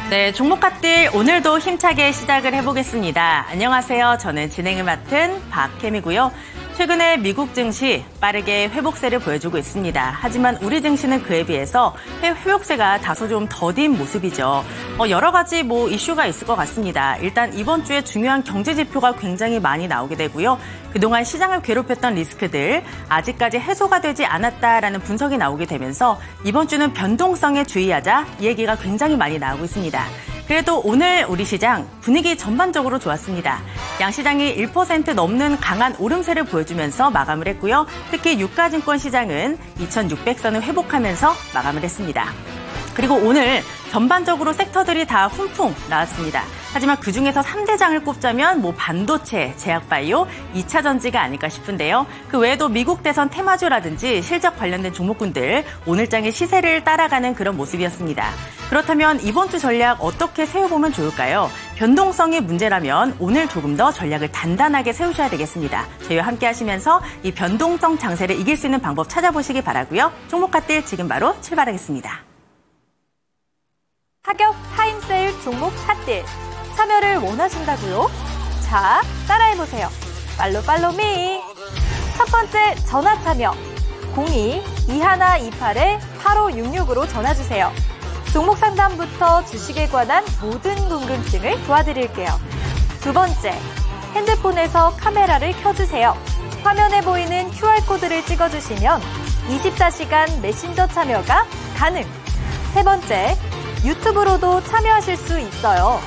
네, 종목값들 오늘도 힘차게 시작을 해보겠습니다. 안녕하세요. 저는 진행을 맡은 박혜미고요. 최근에 미국 증시 빠르게 회복세를 보여주고 있습니다. 하지만 우리 증시는 그에 비해서 회복세가 다소 좀 더딘 모습이죠. 여러 가지 이슈가 있을 것 같습니다. 일단 이번 주에 중요한 경제 지표가 굉장히 많이 나오게 되고요. 그동안 시장을 괴롭혔던 리스크들 아직까지 해소가 되지 않았다라는 분석이 나오게 되면서 이번 주는 변동성에 주의하자 이 얘기가 굉장히 많이 나오고 있습니다. 그래도 오늘 우리 시장 분위기 전반적으로 좋았습니다. 양시장이 1% 넘는 강한 오름세를 보여주면서 마감을 했고요. 특히 유가증권 시장은 2600선을 회복하면서 마감을 했습니다. 그리고 오늘 전반적으로 섹터들이 다 훈풍 나왔습니다. 하지만 그중에서 3대장을 꼽자면 반도체, 제약바이오, 2차 전지가 아닐까 싶은데요. 그 외에도 미국 대선 테마주라든지 실적 관련된 종목군들 오늘장의 시세를 따라가는 그런 모습이었습니다. 그렇다면 이번 주 전략 어떻게 세워보면 좋을까요? 변동성이 문제라면 오늘 조금 더 전략을 단단하게 세우셔야 되겠습니다. 저희와 함께 하시면서 이 변동성 장세를 이길 수 있는 방법 찾아보시기 바라고요. 종목값들 지금 바로 출발하겠습니다. 하격 타임세일 종목 핫딜 참여를 원하신다고요? 자, 따라해보세요. 팔로미. 첫 번째 전화 참여 02-2128-8566으로 전화주세요. 종목 상담부터 주식에 관한 모든 궁금증을 도와드릴게요. 두 번째, 핸드폰에서 카메라를 켜주세요. 화면에 보이는 QR코드를 찍어주시면 24시간 메신저 참여가 가능. 세 번째, 유튜브로도 참여하실 수 있어요.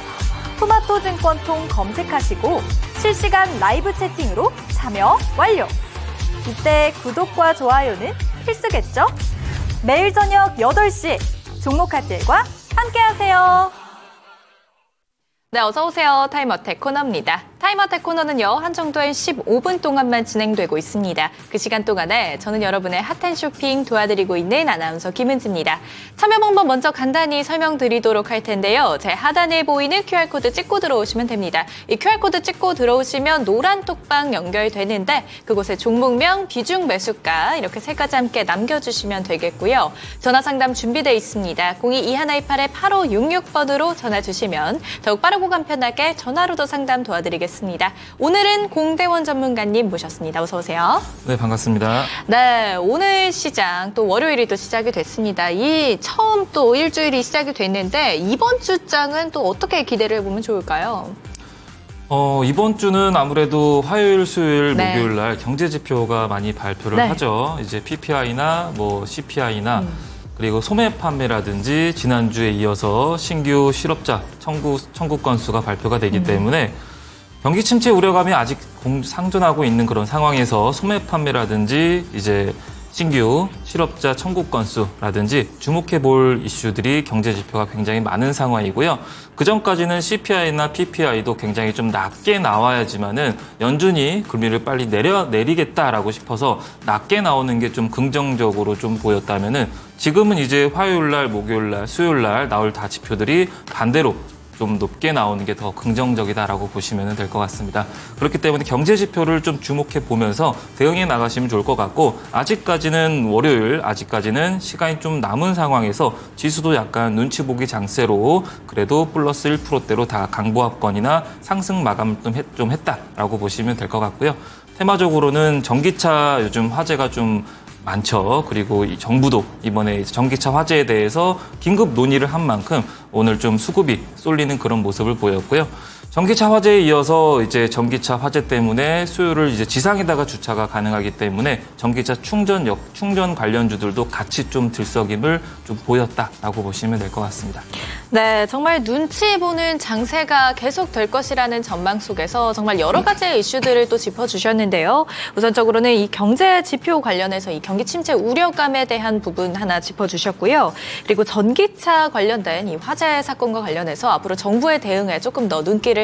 토마토 증권통 검색하시고 실시간 라이브 채팅으로 참여 완료. 이때 구독과 좋아요는 필수겠죠? 매일 저녁 8시 종목 핫딜과 함께하세요. 네, 어서 오세요. 타임어택 코너입니다. 타임어택 코너는요, 한정도에 15분 동안만 진행되고 있습니다. 그 시간 동안에 저는 여러분의 핫한 쇼핑 도와드리고 있는 아나운서 김은지입니다. 참여 방법 먼저 간단히 설명드리도록 할 텐데요. 제 하단에 보이는 QR코드 찍고 들어오시면 됩니다. 이 QR코드 찍고 들어오시면 노란 톡방 연결되는데 그곳에 종목명, 비중, 매수가 이렇게 세 가지 함께 남겨주시면 되겠고요. 전화 상담 준비되어 있습니다. 02-2128-8566번으로 전화 주시면 더욱 빠르고 간편하게 전화로도 상담 도와드리겠습니다. 오늘은 공대원 전문가님 모셨습니다. 어서 오세요. 네, 반갑습니다. 네, 오늘 시장 또 월요일이 또 시작이 됐습니다. 이 처음 또 일주일이 시작이 됐는데 이번 주장은 또 어떻게 기대를 해보면 좋을까요? 이번 주는 아무래도 화요일, 수요일, 네. 목요일 날 경제 지표가 많이 발표를 네. 하죠. 이제 PPI나 CPI나 그리고 소매 판매라든지 지난주에 이어서 신규 실업자 청구 건수가 발표가 되기 때문에 경기 침체 우려감이 아직 상존하고 있는 그런 상황에서 소매 판매라든지 이제 신규 실업자 청구 건수라든지 주목해 볼 이슈들이 경제 지표가 굉장히 많은 상황이고요. 그전까지는 CPI나 PPI도 굉장히 좀 낮게 나와야지만은 연준이 금리를 빨리 내리겠다라고 싶어서 낮게 나오는 게 좀 긍정적으로 좀 보였다면은 지금은 이제 화요일 날, 목요일 날, 수요일 날 나올 다 지표들이 반대로 좀 높게 나오는 게 더 긍정적이다라고 보시면 될 것 같습니다. 그렇기 때문에 경제 지표를 좀 주목해 보면서 대응해 나가시면 좋을 것 같고 아직까지는 월요일, 아직까지는 시간이 좀 남은 상황에서 지수도 약간 눈치 보기 장세로 그래도 플러스 1%대로 다 강보합권이나 상승 마감을 좀 했다라고 보시면 될 것 같고요. 테마적으로는 전기차 요즘 화제가 좀 많죠. 그리고 이 정부도 이번에 전기차 화재에 대해서 긴급 논의를 한 만큼 오늘 좀 수급이 쏠리는 그런 모습을 보였고요. 전기차 화재에 이어서 이제 전기차 화재 때문에 수요를 이제 지상에다가 주차가 가능하기 때문에 전기차 충전 관련주들도 같이 좀 들썩임을 좀 보였다라고 보시면 될 것 같습니다. 네, 정말 눈치 보는 장세가 계속 될 것이라는 전망 속에서 정말 여러 가지의 이슈들을 또 짚어주셨는데요. 우선적으로는 이 경제 지표 관련해서 이 경기 침체 우려감에 대한 부분 하나 짚어주셨고요. 그리고 전기차 관련된 이 화재 사건과 관련해서 앞으로 정부의 대응에 조금 더 눈길을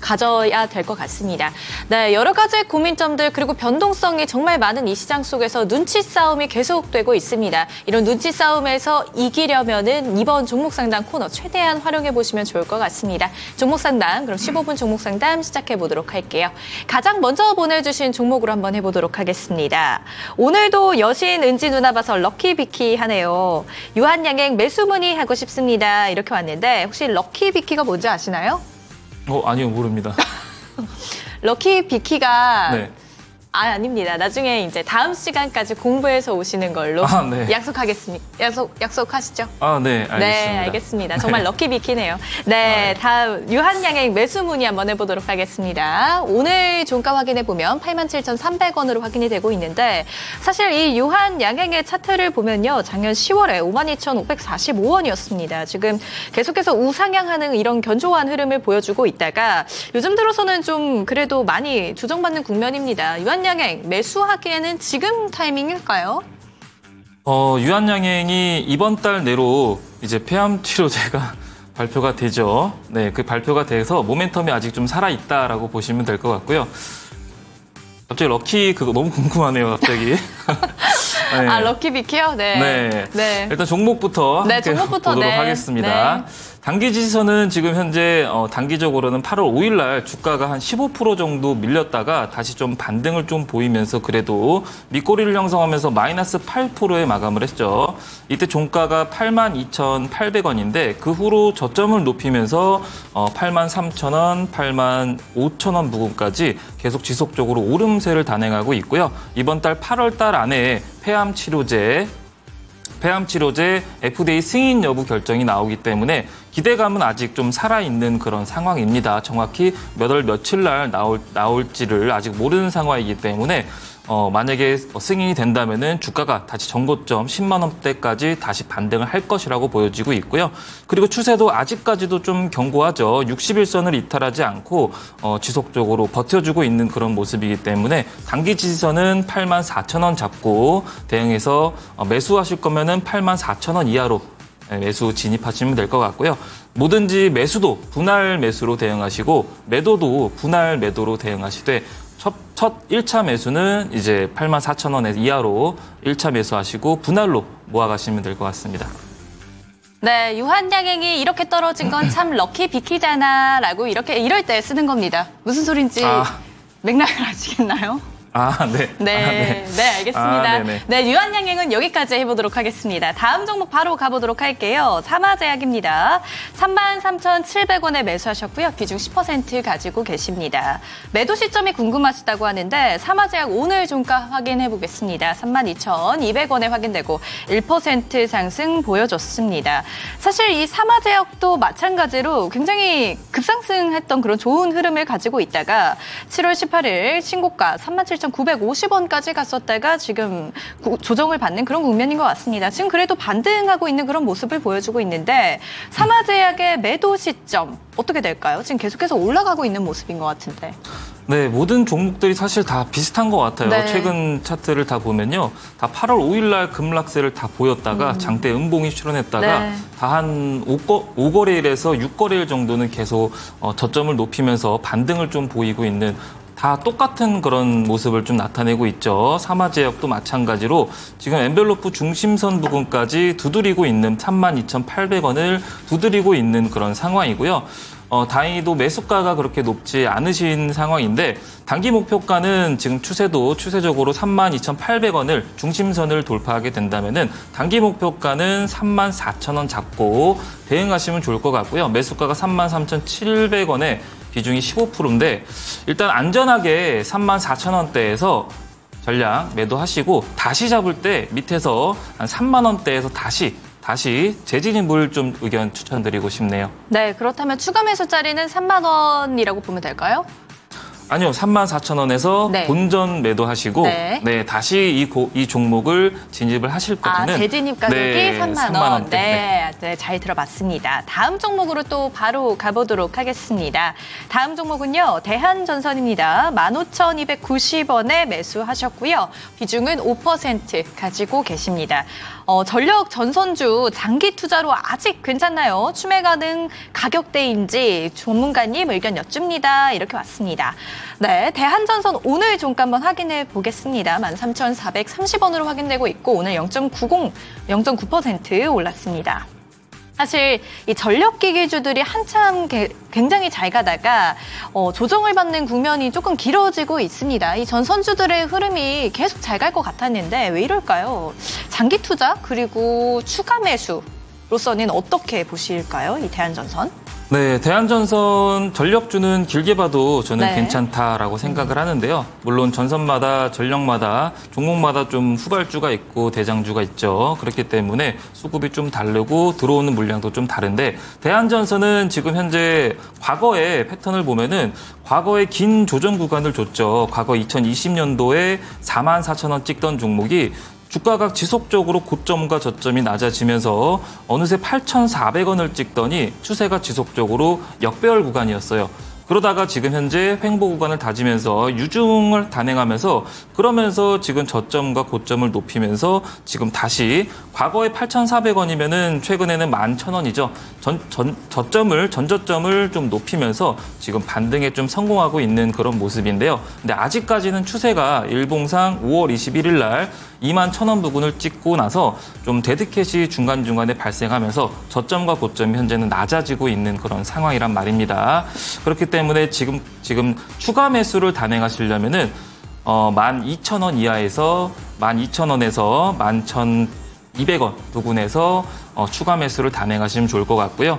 가져야 될 것 같습니다. 네, 여러 가지 고민점들 그리고 변동성이 정말 많은 이 시장 속에서 눈치 싸움이 계속되고 있습니다. 이런 눈치 싸움에서 이기려면은 이번 종목 상담 코너 최대한 활용해 보시면 좋을 것 같습니다. 종목 상담, 그럼 15분 종목 상담 시작해 보도록 할게요. 가장 먼저 보내주신 종목으로 한번 해보도록 하겠습니다. 오늘도 여신 은지 누나 봐서 럭키비키 하네요. 유한양행 매수 문의하고 싶습니다. 이렇게 왔는데 혹시 럭키비키가 뭔지 아시나요? 아니요, 모릅니다. 럭키비키가 네. 아닙니다. 나중에 이제 다음 시간까지 공부해서 오시는 걸로 네. 약속하겠습니다. 약속하시죠? 네, 알겠습니다. 네, 알겠습니다. 정말 럭키비키네요. 네, 다음 유한양행 매수 문의 한번 해보도록 하겠습니다. 오늘 종가 확인해 보면 87,300원으로 확인이 되고 있는데 사실 이 유한양행의 차트를 보면요, 작년 10월에 52,545원이었습니다. 지금 계속해서 우상향하는 이런 견조한 흐름을 보여주고 있다가 요즘 들어서는 좀 그래도 많이 조정받는 국면입니다. 유한양행 매수하기에는 지금 타이밍일까요? 유한양행이 이번 달 내로 이제 폐암 치료제가 발표가 되죠. 네, 그 발표가 돼서 모멘텀이 아직 좀 살아있다라고 보시면 될 것 같고요. 갑자기 럭키 그거 너무 궁금하네요, 갑자기. 네. 럭키비키요? 네. 네. 일단 종목부터 보도록 하겠습니다. 네. 단기 지지선은 지금 현재 단기적으로는 8월 5일 날 주가가 한 15% 정도 밀렸다가 다시 좀 반등을 좀 보이면서 그래도 밑꼬리를 형성하면서 마이너스 8%에 마감을 했죠. 이때 종가가 82,800원인데 그 후로 저점을 높이면서 83,000원, 85,000원 부근까지 계속 지속적으로 오름세를 단행하고 있고요. 이번 달 8월 달 안에 폐암 치료제 FDA 승인 여부 결정이 나오기 때문에 기대감은 아직 좀 살아있는 그런 상황입니다. 정확히 몇 월 며칠 날 나올지를 아직 모르는 상황이기 때문에 만약에 승인이 된다면은 주가가 다시 전고점 10만 원대까지 다시 반등을 할 것이라고 보여지고 있고요. 그리고 추세도 아직까지도 좀 견고하죠. 60일선을 이탈하지 않고 지속적으로 버텨주고 있는 그런 모습이기 때문에 단기 지지선은 84,000원 잡고 대응해서 매수하실 거면은 84,000원 이하로 매수 진입하시면 될 것 같고요. 뭐든지 매수도 분할 매수로 대응하시고 매도도 분할 매도로 대응하시되 첫 1차 매수는 이제 84,000원 이하로 1차 매수하시고 분할로 모아가시면 될 것 같습니다. 네, 유한양행이 이렇게 떨어진 건 참 럭키비키잖아라고 이럴 때 쓰는 겁니다. 무슨 소린지 맥락을 아시겠나요? 네. 네, 알겠습니다. 네, 유한양행은 여기까지 해보도록 하겠습니다. 다음 종목 바로 가보도록 할게요. 삼화제약입니다. 33,700원에 매수하셨고요. 비중 10% 가지고 계십니다. 매도 시점이 궁금하시다고 하는데 삼화제약 오늘 종가 확인해 보겠습니다. 32,200원에 확인되고 1% 상승 보여줬습니다. 사실 이 삼화제약도 마찬가지로 굉장히 급상승했던 그런 좋은 흐름을 가지고 있다가 7월 18일 신고가 37,950원까지 갔었다가 지금 조정을 받는 그런 국면인 것 같습니다. 지금 그래도 반등하고 있는 그런 모습을 보여주고 있는데 삼화제약의 매도 시점 어떻게 될까요? 지금 계속해서 올라가고 있는 모습인 것 같은데. 네, 모든 종목들이 사실 다 비슷한 것 같아요. 네. 최근 차트를 다 보면요. 다 8월 5일 날 급락세를 다 보였다가 장대 음봉이 출현했다가 네. 다 한 5거래일에서 6거래일 정도는 계속 저점을 높이면서 반등을 좀 보이고 있는 다 똑같은 그런 모습을 좀 나타내고 있죠. 삼화제약도 마찬가지로 지금 엔벨로프 중심선 부근까지 두드리고 있는 32,800원을 두드리고 있는 그런 상황이고요. 다행히도 매수가가 그렇게 높지 않으신 상황인데 단기 목표가는 지금 추세적으로 32,800원을 중심선을 돌파하게 된다면은 단기 목표가는 34,000원 잡고 대응하시면 좋을 것 같고요. 매수가가 33,700원에 비중이 15%인데 일단 안전하게 34,000원대에서 전량 매도하시고 다시 잡을 때 밑에서 한 3만 원대에서 다시 재진입을 좀 의견 추천드리고 싶네요. 네, 그렇다면 추가 매수 자리는 3만 원이라고 보면 될까요? 아니요, 34,000원에서 네. 본전 매도하시고 네. 다시 이 종목을 진입을 하실 거면은 재진입 가격이 네, 3만 3만 원. 원대. 네, 잘 들어봤습니다. 다음 종목으로 또 바로 가보도록 하겠습니다. 다음 종목은요, 대한전선입니다. 15,290원에 매수하셨고요. 비중은 5% 가지고 계십니다. 전력 전선주 장기 투자로 아직 괜찮나요? 추매 가능 가격대인지 전문가님 의견 여쭙니다. 이렇게 왔습니다. 네, 대한전선 오늘 종가 한번 확인해 보겠습니다. 13,430원으로 확인되고 있고 오늘 0.9% 올랐습니다. 사실 이 전력기기주들이 한참 굉장히 잘 가다가 조정을 받는 국면이 조금 길어지고 있습니다. 이 전선주들의 흐름이 계속 잘 갈 것 같았는데 왜 이럴까요? 장기 투자 그리고 추가 매수로서는 어떻게 보실까요? 이 대한전선? 네, 대한전선 전력주는 길게 봐도 저는 네. 괜찮다라고 생각을 하는데요. 물론 전선마다 전력마다 종목마다 좀 후발주가 있고 대장주가 있죠. 그렇기 때문에 수급이 좀 다르고 들어오는 물량도 좀 다른데 대한전선은 지금 현재 과거의 패턴을 보면은 과거에 긴 조정 구간을 줬죠. 과거 2020년도에 44,000원 찍던 종목이 주가가 지속적으로 고점과 저점이 낮아지면서 어느새 8,400원을 찍더니 추세가 지속적으로 역배열 구간이었어요. 그러다가 지금 현재 횡보 구간을 다지면서 유중을 단행하면서 그러면서 지금 저점과 고점을 높이면서 지금 다시 과거에 8,400원이면은 최근에는 11,000원이죠. 전저점을 좀 높이면서 지금 반등에 좀 성공하고 있는 그런 모습인데요. 근데 아직까지는 추세가 일봉상 5월 21일 날 21,000원 부근을 찍고 나서 좀 데드캣이 중간중간에 발생하면서 저점과 고점이 현재는 낮아지고 있는 그런 상황이란 말입니다. 그렇기 때문에 지금 추가 매수를 단행하시려면은 12,000원 이하에서 12,000원에서 11,200원 부근에서 추가 매수를 단행하시면 좋을 것 같고요.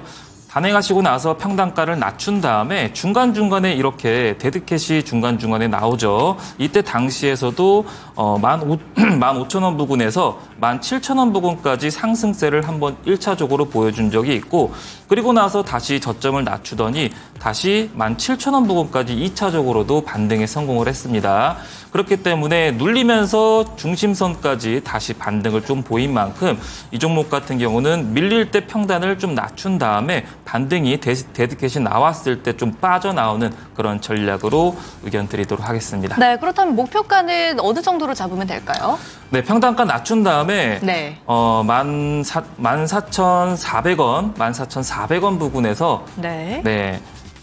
단행하시고 나서 평단가를 낮춘 다음에 중간중간에 이렇게 데드캣이 중간중간에 나오죠. 이때 당시에서도 15,000원 부근에서 17,000원 부근까지 상승세를 한번 1차적으로 보여준 적이 있고 그리고 나서 다시 저점을 낮추더니 다시 17,000원 부근까지 2차적으로도 반등에 성공을 했습니다. 그렇기 때문에 눌리면서 중심선까지 다시 반등을 좀 보인 만큼 이 종목 같은 경우는 밀릴 때 평단을 좀 낮춘 다음에 반등이 데드캣이 나왔을 때 좀 빠져나오는 그런 전략으로 의견 드리도록 하겠습니다. 네, 그렇다면 목표가는 어느 정도로 잡으면 될까요? 네, 평단가 낮춘 다음에 네. 14,400원 부근에서 네.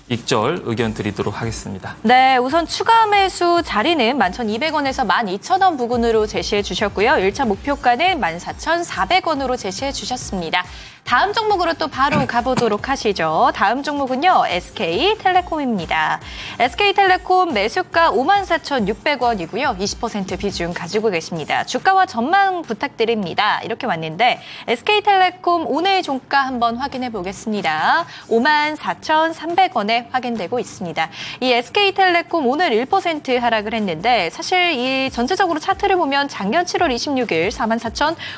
익절 의견 드리도록 하겠습니다. 네, 우선 추가 매수 자리는 11,200원에서 12,000원 부근으로 제시해 주셨고요. 1차 목표가는 14,400원으로 제시해 주셨습니다. 다음 종목으로 또 바로 가보도록 하시죠. 다음 종목은요, SK텔레콤입니다. SK텔레콤 매수가 54,600원이고요. 20% 비중 가지고 계십니다. 주가와 전망 부탁드립니다. 이렇게 왔는데 SK텔레콤 오늘 종가 한번 확인해 보겠습니다. 54,300원에 확인되고 있습니다. 이 SK텔레콤 오늘 1% 하락을 했는데 사실 이 전체적으로 차트를 보면 작년 7월 26일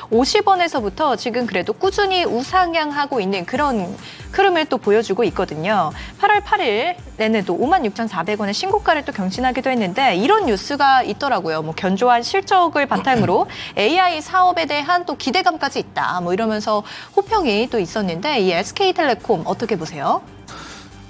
44,050원에서부터 지금 그래도 꾸준히 우상향하고 있는 그런 흐름을 또 보여주고 있거든요. 8월 8일에는 또 56,400원의 신고가를 또 경신하기도 했는데 이런 뉴스가 있더라고요. 뭐 견조한 실적을 바탕으로 AI 사업에 대한 또 기대감까지 있다. 뭐 이러면서 호평이 또 있었는데 이 SK텔레콤 어떻게 보세요?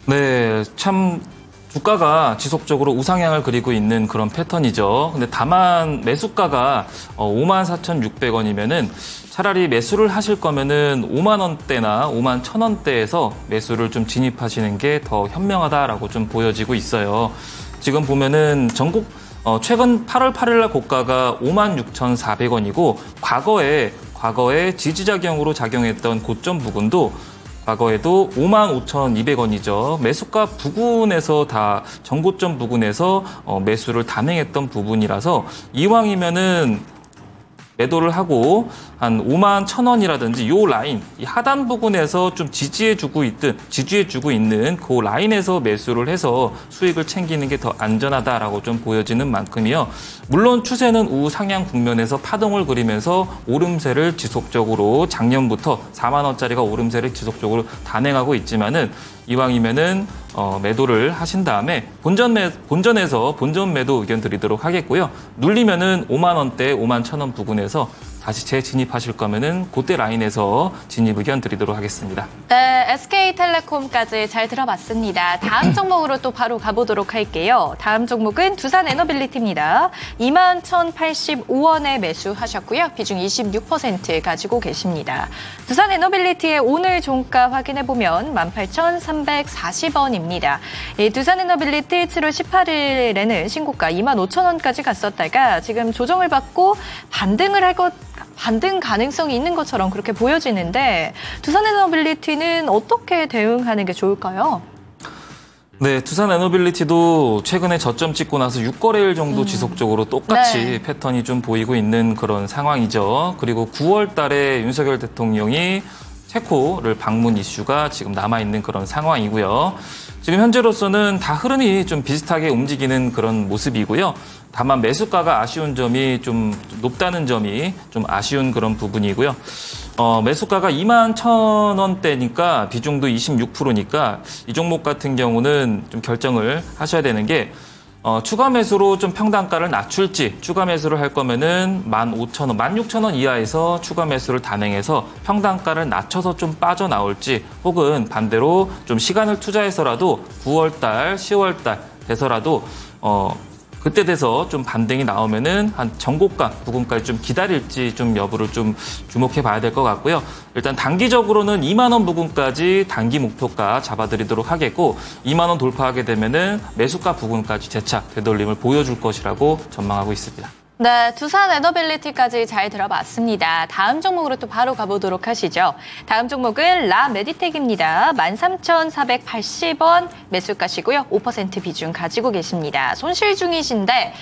네, 참 주가가 지속적으로 우상향을 그리고 있는 그런 패턴이죠. 근데 다만 매수가가 54,600원이면은 차라리 매수를 하실 거면은 5만 원대나 5만 1,000원대에서 매수를 좀 진입하시는 게 더 현명하다라고 좀 보여지고 있어요. 지금 보면은 최근 8월 8일 날 고가가 56,400원이고 과거에 지지작용으로 작용했던 고점 부근도 과거에도 55,200원이죠. 매수가 부근에서 다 전고점 부근에서 매수를 단행했던 부분이라서 이왕이면은 매도를 하고 한 51,000원이라든지 요 라인, 이 하단 부분에서 좀 지지해주고 있는 그 라인에서 매수를 해서 수익을 챙기는 게 더 안전하다라고 좀 보여지는 만큼이요. 물론 추세는 우상향 국면에서 파동을 그리면서 오름세를 지속적으로 작년부터 4만 원짜리가 오름세를 지속적으로 단행하고 있지만은 이왕이면은 매도를 하신 다음에 본전에서 본전 매도 의견 드리도록 하겠고요. 눌리면은 5만 원대, 5만 1,000원 부근에서 다시 재진입하실 거면은 그때 라인에서 진입 의견 드리도록 하겠습니다. 네, SK텔레콤까지 잘 들어봤습니다. 다음 종목으로 또 바로 가보도록 할게요. 다음 종목은 두산에너빌리티입니다. 21,085원에 매수하셨고요. 비중 26% 가지고 계십니다. 두산에너빌리티의 오늘 종가 확인해보면 18,340원입니다. 두산에너빌리티 7월 18일에는 신고가 25,000원까지 갔었다가 지금 조정을 받고 반등 가능성이 있는 것처럼 그렇게 보여지는데 두산에너빌리티는 어떻게 대응하는 게 좋을까요? 네, 두산에너빌리티도 최근에 저점 찍고 나서 6거래일 정도 지속적으로 똑같이 패턴이 좀 보이고 있는 그런 상황이죠. 그리고 9월 달에 윤석열 대통령이 체코를 방문 이슈가 지금 남아있는 그런 상황이고요. 지금 현재로서는 다 흐름이 좀 비슷하게 움직이는 그런 모습이고요. 다만 매수가가 아쉬운 점이 좀 높다는 점이 좀 아쉬운 그런 부분이고요. 매수가가 21,000원대니까 비중도 26%니까 이 종목 같은 경우는 좀 결정을 하셔야 되는 게 추가 매수로 좀 평단가를 낮출지 추가 매수를 할 거면은 15,000원, 16,000원 이하에서 추가 매수를 단행해서 평단가를 낮춰서 좀 빠져나올지 혹은 반대로 좀 시간을 투자해서라도 9월달, 10월달 돼서라도 그때 돼서 좀 반등이 나오면은 한 정고가 부근까지 좀 기다릴지 좀 여부를 좀 주목해 봐야 될 것 같고요. 일단 단기적으로는 2만 원 부근까지 단기 목표가 잡아드리도록 하겠고 2만 원 돌파하게 되면은 매수가 부근까지 재차 되돌림을 보여줄 것이라고 전망하고 있습니다. 네, 두산에너빌리티까지 잘 들어봤습니다. 다음 종목으로 또 바로 가보도록 하시죠. 다음 종목은 라메디텍입니다. 13,480원 매수가시고요. 5% 비중 가지고 계십니다. 손실 중이신데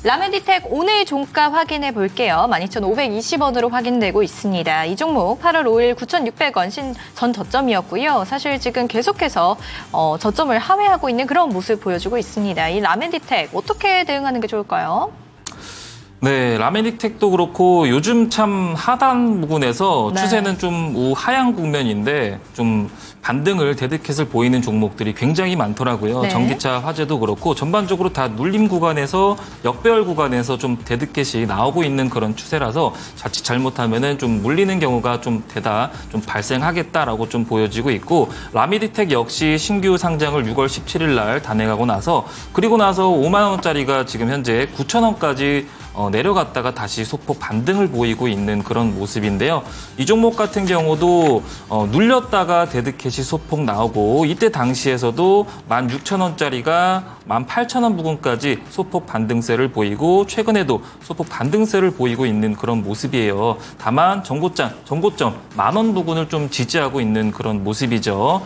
라메디텍 오늘 종가 확인해 볼게요. 12,520원으로 확인되고 있습니다. 이 종목 8월 5일 9,600원 전 저점이었고요. 사실 지금 계속해서 저점을 하회하고 있는 그런 모습 보여주고 있습니다. 이 라메디텍 어떻게 대응하는 게 좋을까요? 네, 라메디텍도 그렇고 요즘 참 하단 부분에서 추세는 좀 우하향 국면인데 좀 반등을 데드캣을 보이는 종목들이 굉장히 많더라고요. 네. 전기차 화재도 그렇고 전반적으로 다 눌림 구간에서 역배열 구간에서 좀 데드캣이 나오고 있는 그런 추세라서 자칫 잘못하면은 좀 물리는 경우가 좀 발생하겠다라고 좀 보여지고 있고 라메디텍 역시 신규 상장을 6월 17일 날 단행하고 나서 그리고 나서 5만 원짜리가 지금 현재 9,000원까지 내려갔다가 다시 소폭 반등을 보이고 있는 그런 모습인데요. 이 종목 같은 경우도 눌렸다가 데드캣이 소폭 나오고 이때 당시에서도 16,000원짜리가 18,000원 부근까지 소폭 반등세를 보이고 최근에도 소폭 반등세를 보이고 있는 그런 모습이에요. 다만 정고점 10,000원 부근을 좀 지지하고 있는 그런 모습이죠.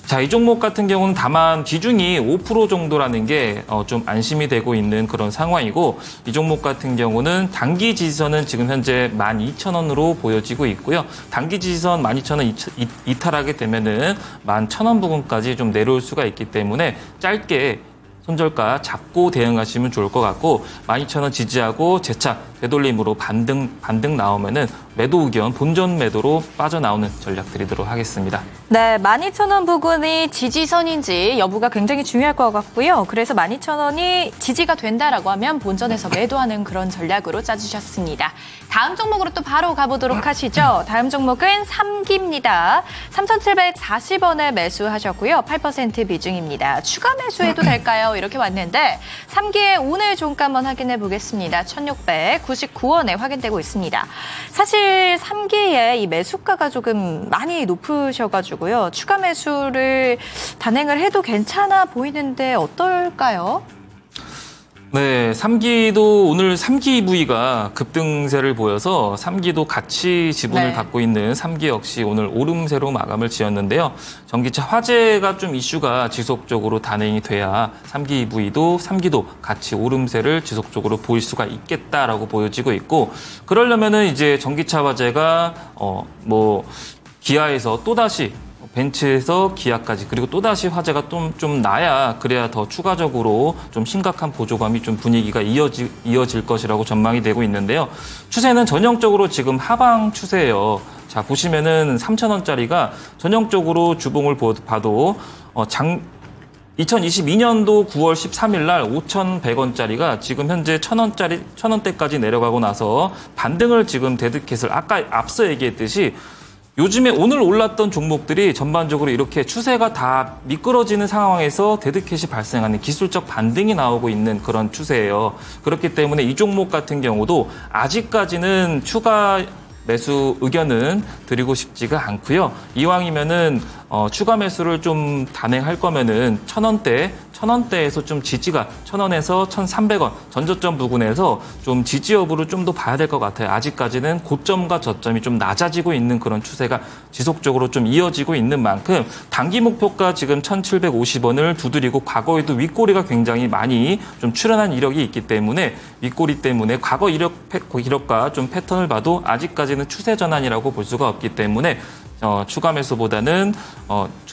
자, 이 종목 같은 경우는 다만 비중이 5% 정도라는 게 좀 안심이 되고 있는 그런 상황이고 이 종목 같은 경우는 단기 지지선은 지금 현재 12,000원으로 보여지고 있고요. 단기 지지선 12,000원 이탈하게 되면은 11,000원 부근까지 좀 내려올 수가 있기 때문에 짧게 손절가 잡고 대응하시면 좋을 것 같고 12,000원 지지하고 재차 되돌림으로 반등 나오면은 매도 의견 본전 매도로 빠져나오는 전략 드리도록 하겠습니다. 네, 12,000원 부근이 지지선인지 여부가 굉장히 중요할 것 같고요. 그래서 12,000원이 지지가 된다라고 하면 본전에서 매도하는 그런 전략으로 짜주셨습니다. 다음 종목으로 또 바로 가보도록 하시죠. 다음 종목은 3기입니다. 3,740원에 매수하셨고요. 8% 비중입니다. 추가 매수해도 될까요? 이렇게 왔는데 3기의 오늘 종가 한번 확인해 보겠습니다. 1,699원에 확인되고 있습니다. 사실 3기의 이 매수가가 조금 많이 높으셔가지고요. 추가 매수를 단행을 해도 괜찮아 보이는데 어떨까요? 네, 3기도 오늘 3기 부위가 급등세를 보여서 3기도 같이 지분을 갖고 있는 3기 역시 오늘 오름세로 마감을 지었는데요. 전기차 화재가 좀 이슈가 지속적으로 단행이 돼야 3기 부위도 3기도 같이 오름세를 지속적으로 보일 수가 있겠다라고 보여지고 있고 그러려면은 이제 전기차 화재가 기아에서 또다시 벤츠에서 기아까지 그리고 또다시 화재가 좀 나야 그래야 더 추가적으로 좀 심각한 보조감이 좀 분위기가 이어질 것이라고 전망이 되고 있는데요. 추세는 전형적으로 지금 하방 추세예요. 자, 보시면은 3,000원짜리가 전형적으로 주봉을 봐도 2022년도 9월 13일 날 5,100원짜리가 지금 현재 1,000원대까지 내려가고 나서 반등을 지금 데드캣을 아까 앞서 얘기했듯이 요즘에 오늘 올랐던 종목들이 전반적으로 이렇게 추세가 다 미끄러지는 상황에서 데드캣이 발생하는 기술적 반등이 나오고 있는 그런 추세예요. 그렇기 때문에 이 종목 같은 경우도 아직까지는 추가 매수 의견은 드리고 싶지가 않고요. 이왕이면은 추가 매수를 좀 단행할 거면은 1,000원대에서 좀 지지가 1,000원에서 1,300원 전저점 부근에서 좀 지지 여부를 좀 더 봐야 될 것 같아요. 아직까지는 고점과 저점이 좀 낮아지고 있는 그런 추세가 지속적으로 좀 이어지고 있는 만큼 단기 목표가 지금 1,750원을 두드리고 과거에도 윗꼬리가 굉장히 많이 좀 출현한 이력이 있기 때문에 윗꼬리 때문에 과거 이력과 좀 패턴을 봐도 아직까지는 추세 전환이라고 볼 수가 없기 때문에 추가 매수보다는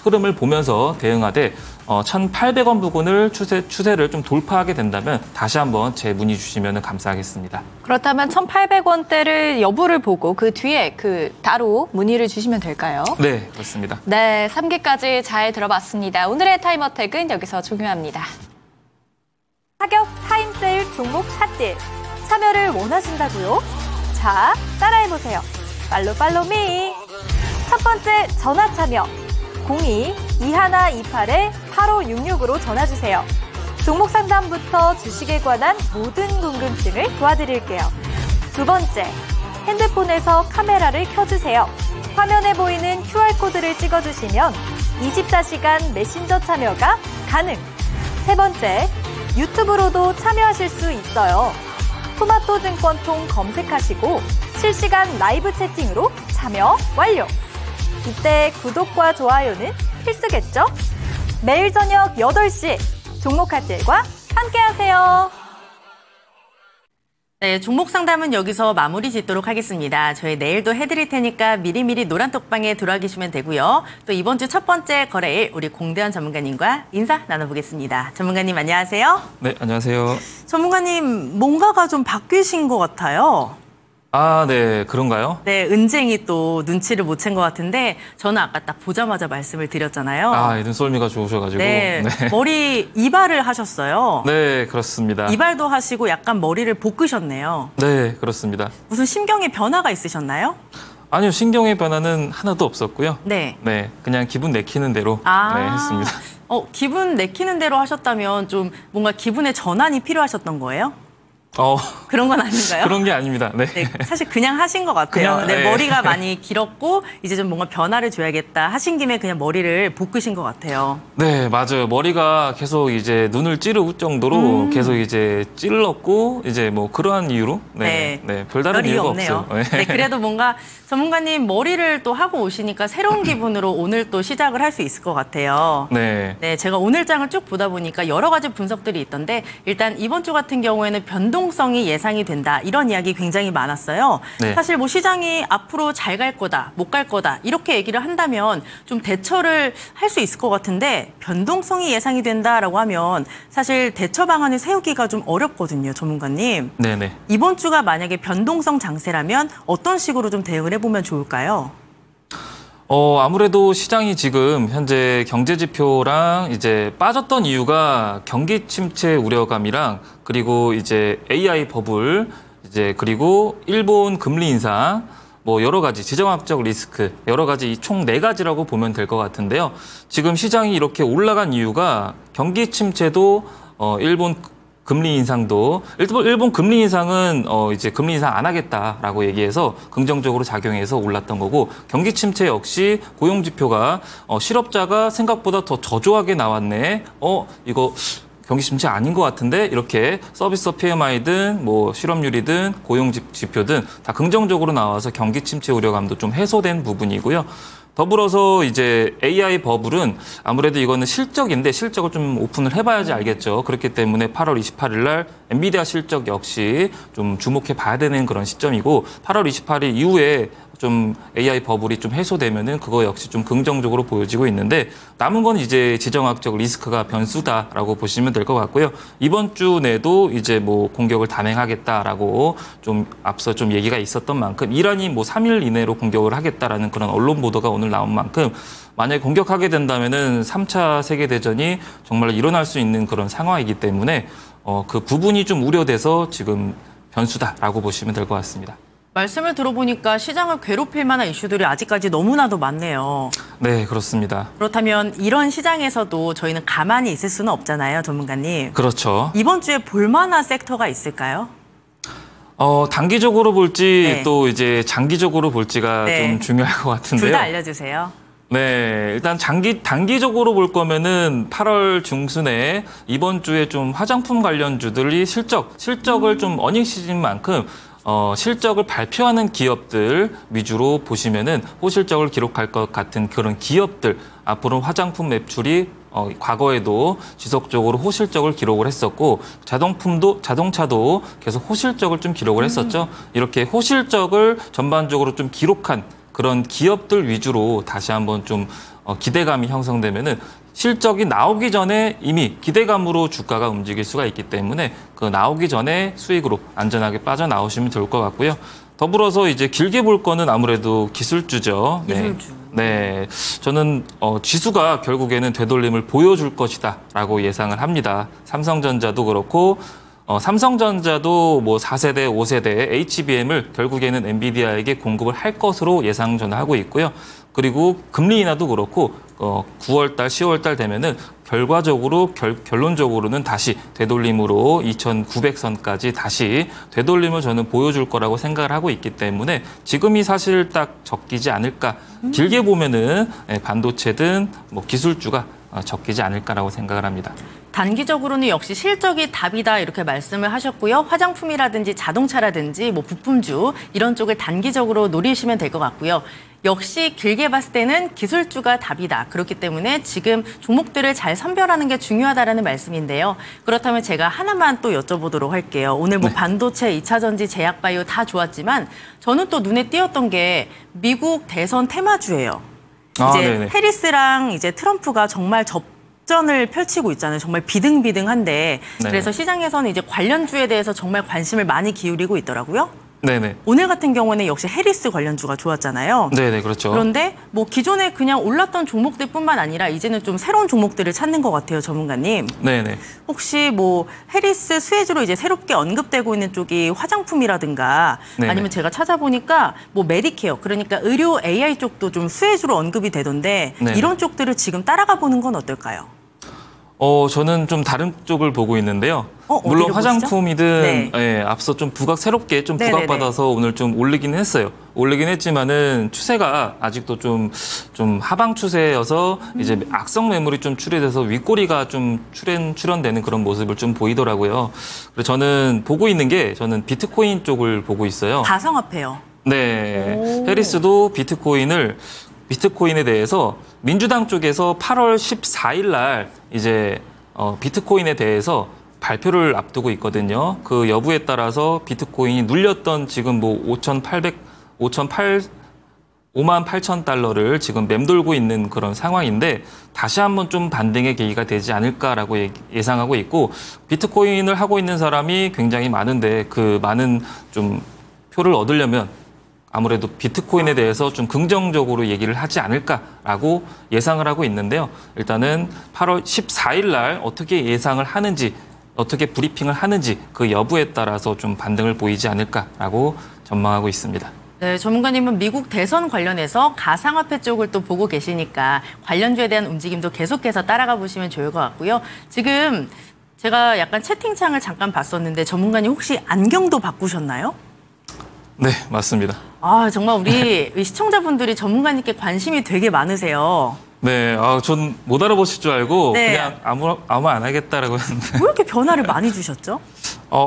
흐름을 보면서 대응하되 1,800원 부근을 추세를 좀 돌파하게 된다면 다시 한번 문의 주시면 감사하겠습니다. 그렇다면 1,800원대를 여부를 보고 그 뒤에 따로 문의를 주시면 될까요? 네, 그렇습니다. 네, 3기까지 잘 들어봤습니다. 오늘의 타임어택은 여기서 종료합니다. 타격 타임세일 종목 핫딜 참여를 원하신다고요? 자, 따라해보세요. 팔로미. 첫 번째 전화 참여 02-2128-8566으로 전화주세요. 종목 상담부터 주식에 관한 모든 궁금증을 도와드릴게요. 두 번째, 핸드폰에서 카메라를 켜주세요. 화면에 보이는 QR코드를 찍어주시면 24시간 메신저 참여가 가능. 세 번째, 유튜브로도 참여하실 수 있어요. 토마토 증권통 검색하시고 실시간 라이브 채팅으로 참여 완료. 이때 구독과 좋아요는 필수겠죠? 매일 저녁 8시 종목 핫딜과 함께하세요. 네, 종목 상담은 여기서 마무리 짓도록 하겠습니다. 저희 내일도 해드릴 테니까 미리미리 노란톡방에 들어와 계시면 되고요. 또 이번 주 첫 번째 거래일 우리 공대현 전문가님과 인사 나눠보겠습니다. 전문가님 안녕하세요. 네, 안녕하세요. 전문가님 뭔가가 좀 바뀌신 것 같아요. 아, 네, 그런가요? 네, 은쟁이 또 눈치를 못 챈 것 같은데 저는 아까 딱 보자마자 말씀을 드렸잖아요. 아, 눈썰미가 좋으셔가지고. 네, 머리 이발을 하셨어요. 네, 그렇습니다. 이발도 하시고 약간 머리를 볶으셨네요. 네, 그렇습니다. 무슨 심경의 변화가 있으셨나요? 아니요, 신경의 변화는 하나도 없었고요. 네. 네, 그냥 기분 내키는 대로 네, 했습니다. 기분 내키는 대로 하셨다면 좀 뭔가 기분의 전환이 필요하셨던 거예요? 그런 건 아닌가요? 그런 게 아닙니다. 네. 네, 사실 그냥 하신 것 같아요. 그냥, 네, 네. 머리가 많이 길었고 이제 좀 뭔가 변화를 줘야겠다 하신 김에 그냥 머리를 볶으신 것 같아요. 네, 맞아요. 머리가 계속 이제 눈을 찌를 정도로 계속 이제 찔렀고 이제 뭐 그러한 이유로 네, 별다른 이유가 없네요. 없어요. 네, 그래도 뭔가 전문가님 머리를 또 하고 오시니까 새로운 기분으로 오늘 또 시작을 할 수 있을 것 같아요. 네. 네, 제가 오늘장을 쭉 보다 보니까 여러 가지 분석들이 있던데 일단 이번 주 같은 경우에는 변동성이 예상이 된다. 이런 이야기 굉장히 많았어요. 네. 사실 뭐 시장이 앞으로 잘 갈 거다, 못 갈 거다 이렇게 얘기를 한다면 좀 대처를 할 수 있을 것 같은데 변동성이 예상이 된다라고 하면 사실 대처 방안을 세우기가 좀 어렵거든요, 전문가님. 네네. 이번 주가 만약에 변동성 장세라면 어떤 식으로 좀 대응을 해보면 좋을까요? 아무래도 시장이 지금 현재 경제 지표랑 이제 빠졌던 이유가 경기 침체 우려감이랑 그리고 이제 AI 버블 이제 그리고 일본 금리 인상 뭐 여러 가지 지정학적 리스크 여러 가지 이 총 4가지라고 보면 될 것 같은데요. 지금 시장이 이렇게 올라간 이유가 경기 침체도 일본 금리 인상도 일본 금리 인상은 이제 금리 인상 안 하겠다라고 얘기해서 긍정적으로 작용해서 올랐던 거고 경기 침체 역시 고용 지표가 실업자가 생각보다 더 저조하게 나왔네. 이거 경기 침체 아닌 것 같은데 이렇게 서비스 PMI든 뭐 실업률이든 고용 지표든 다 긍정적으로 나와서 경기 침체 우려감도 좀 해소된 부분이고요. 더불어서 이제 AI 버블은 아무래도 이거는 실적인데 실적을 좀 오픈을 해봐야지 알겠죠. 그렇기 때문에 8월 28일 날 엔비디아 실적 역시 좀 주목해 봐야 되는 그런 시점이고 8월 28일 이후에 좀 AI 버블이 좀 해소되면은 그거 역시 좀 긍정적으로 보여지고 있는데 남은 건 이제 지정학적 리스크가 변수다라고 보시면 될 것 같고요. 이번 주 내도 이제 뭐 공격을 단행하겠다라고 좀 앞서 좀 얘기가 있었던 만큼 이란이 뭐 3일 이내로 공격을 하겠다라는 그런 언론 보도가 오늘 나온 만큼 만약에 공격하게 된다면은 3차 세계대전이 정말 일어날 수 있는 그런 상황이기 때문에 그 부분이 좀 우려돼서 지금 변수다라고 보시면 될 것 같습니다. 말씀을 들어보니까 시장을 괴롭힐 만한 이슈들이 아직까지 너무나도 많네요. 네, 그렇습니다. 그렇다면 이런 시장에서도 저희는 가만히 있을 수는 없잖아요, 전문가님. 그렇죠. 이번 주에 볼만한 섹터가 있을까요? 단기적으로 볼지 네. 또 이제 장기적으로 볼지가 네. 좀 중요할 것 같은데요. 둘 다 알려주세요. 네, 일단 단기적으로 볼 거면은 8월 중순에 이번 주에 좀 화장품 관련주들이 실적을 좀 어닝 시즌만큼 실적을 발표하는 기업들 위주로 보시면은 호실적을 기록할 것 같은 그런 기업들 앞으로 화장품 매출이 과거에도 지속적으로 호실적을 기록을 했었고 자동차도 계속 호실적을 좀 기록을 했었죠. 이렇게 호실적을 전반적으로 좀 기록한 그런 기업들 위주로 다시 한번 좀 기대감이 형성되면은 실적이 나오기 전에 이미 기대감으로 주가가 움직일 수가 있기 때문에 그 나오기 전에 수익으로 안전하게 빠져나오시면 좋을 것 같고요. 더불어서 이제 길게 볼 거는 아무래도 기술주죠. 기술주. 네, 저는 지수가 결국에는 되돌림을 보여줄 것이다라고 예상을 합니다. 삼성전자도 그렇고 삼성전자도 뭐 4세대, 5세대 HBM을 결국에는 엔비디아에게 공급을 할 것으로 예상 저는 하고 있고요. 그리고 금리 인하도 그렇고 9월 달, 10월 달 되면은 결과적으로 결론적으로는 다시 되돌림으로 2,900선까지 다시 되돌림을 저는 보여줄 거라고 생각을 하고 있기 때문에 지금이 사실 딱 적기지 않을까. 길게 보면은 반도체든 뭐 기술주가 적기지 않을까라고 생각을 합니다. 단기적으로는 역시 실적이 답이다 이렇게 말씀을 하셨고요. 화장품이라든지 자동차라든지 뭐 부품주 이런 쪽을 단기적으로 노리시면 될 것 같고요. 역시 길게 봤을 때는 기술주가 답이다. 그렇기 때문에 지금 종목들을 잘 선별하는 게 중요하다라는 말씀인데요. 그렇다면 제가 하나만 또 여쭤보도록 할게요. 오늘 뭐 반도체, 2차 전지, 제약바이오 다 좋았지만 저는 또 눈에 띄었던 게 미국 대선 테마주예요. 이제 네네. 해리스랑 이제 트럼프가 정말 접전을 펼치고 있잖아요. 정말 비등비등한데 네. 그래서 시장에서는 이제 관련주에 대해서 정말 관심을 많이 기울이고 있더라고요. 네네. 오늘 같은 경우는 역시 해리스 관련주가 좋았잖아요. 네네, 그렇죠. 그런데 뭐 기존에 그냥 올랐던 종목들뿐만 아니라 이제는 좀 새로운 종목들을 찾는 것 같아요, 전문가님. 네네. 혹시 뭐 해리스 수혜주로 이제 새롭게 언급되고 있는 쪽이 화장품이라든가 네네. 아니면 제가 찾아보니까 뭐 메디케어 그러니까 의료 AI 쪽도 좀 수혜주로 언급이 되던데 네네. 이런 쪽들을 지금 따라가 보는 건 어떨까요? 저는 좀 다른 쪽을 보고 있는데요. 물론 어디를 화장품이든 보시죠? 예, 앞서 좀 새롭게 좀 네네네. 부각받아서 오늘 좀 올리긴 했어요. 올리긴 했지만은 추세가 아직도 좀 하방 추세여서 이제 악성 매물이 좀 출현돼서 윗꼬리가 좀 출현되는 그런 모습을 좀 보이더라고요. 그래서 저는 보고 있는 게 저는 비트코인 쪽을 보고 있어요. 가상화폐요. 네, 오. 해리스도 비트코인에 대해서 민주당 쪽에서 8월 14일 날 이제 비트코인에 대해서 발표를 앞두고 있거든요. 그 여부에 따라서 비트코인이 눌렸던 지금 뭐 58,000달러를 지금 맴돌고 있는 그런 상황인데 다시 한번 좀 반등의 계기가 되지 않을까라고 예상하고 있고 비트코인을 하고 있는 사람이 굉장히 많은데 그 많은 좀 표를 얻으려면 아무래도 비트코인에 대해서 좀 긍정적으로 얘기를 하지 않을까라고 예상을 하고 있는데요. 일단은 8월 14일 날 어떻게 예상을 하는지, 어떻게 브리핑을 하는지 그 여부에 따라서 좀 반등을 보이지 않을까라고 전망하고 있습니다. 네, 전문가님은 미국 대선 관련해서 가상화폐 쪽을 또 보고 계시니까 관련주에 대한 움직임도 계속해서 따라가 보시면 좋을 것 같고요. 지금 제가 약간 채팅창을 잠깐 봤었는데 전문가님 혹시 안경도 바꾸셨나요? 네, 맞습니다. 아, 정말 우리 시청자분들이 전문가님께 관심이 되게 많으세요. 네, 전 못 알아보실 줄 알고 네. 그냥 아무 안 하겠다라고 했는데. 왜 이렇게 변화를 많이 주셨죠?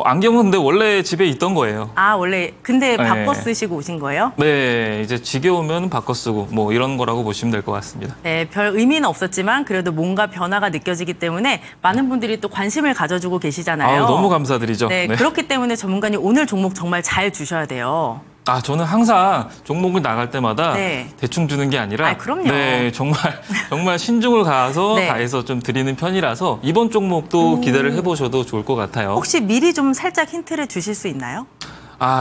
안경은 근데 원래 집에 있던 거예요. 아, 원래 근데 네. 바꿔 쓰시고 오신 거예요? 네, 이제 지겨우면 바꿔 쓰고 뭐 이런 거라고 보시면 될 것 같습니다. 네, 별 의미는 없었지만 그래도 뭔가 변화가 느껴지기 때문에 많은 분들이 또 관심을 가져주고 계시잖아요. 너무 감사드리죠. 네, 네. 그렇기 때문에 전문가님 오늘 종목 정말 잘 주셔야 돼요. 저는 항상 종목을 나갈 때마다 네. 대충 주는 게 아니라 그럼요. 네, 정말 신중을 다해서 좀 드리는 편이라서 이번 종목도 기대를 해보셔도 좋을 것 같아요. 혹시 미리 좀 살짝 힌트를 주실 수 있나요?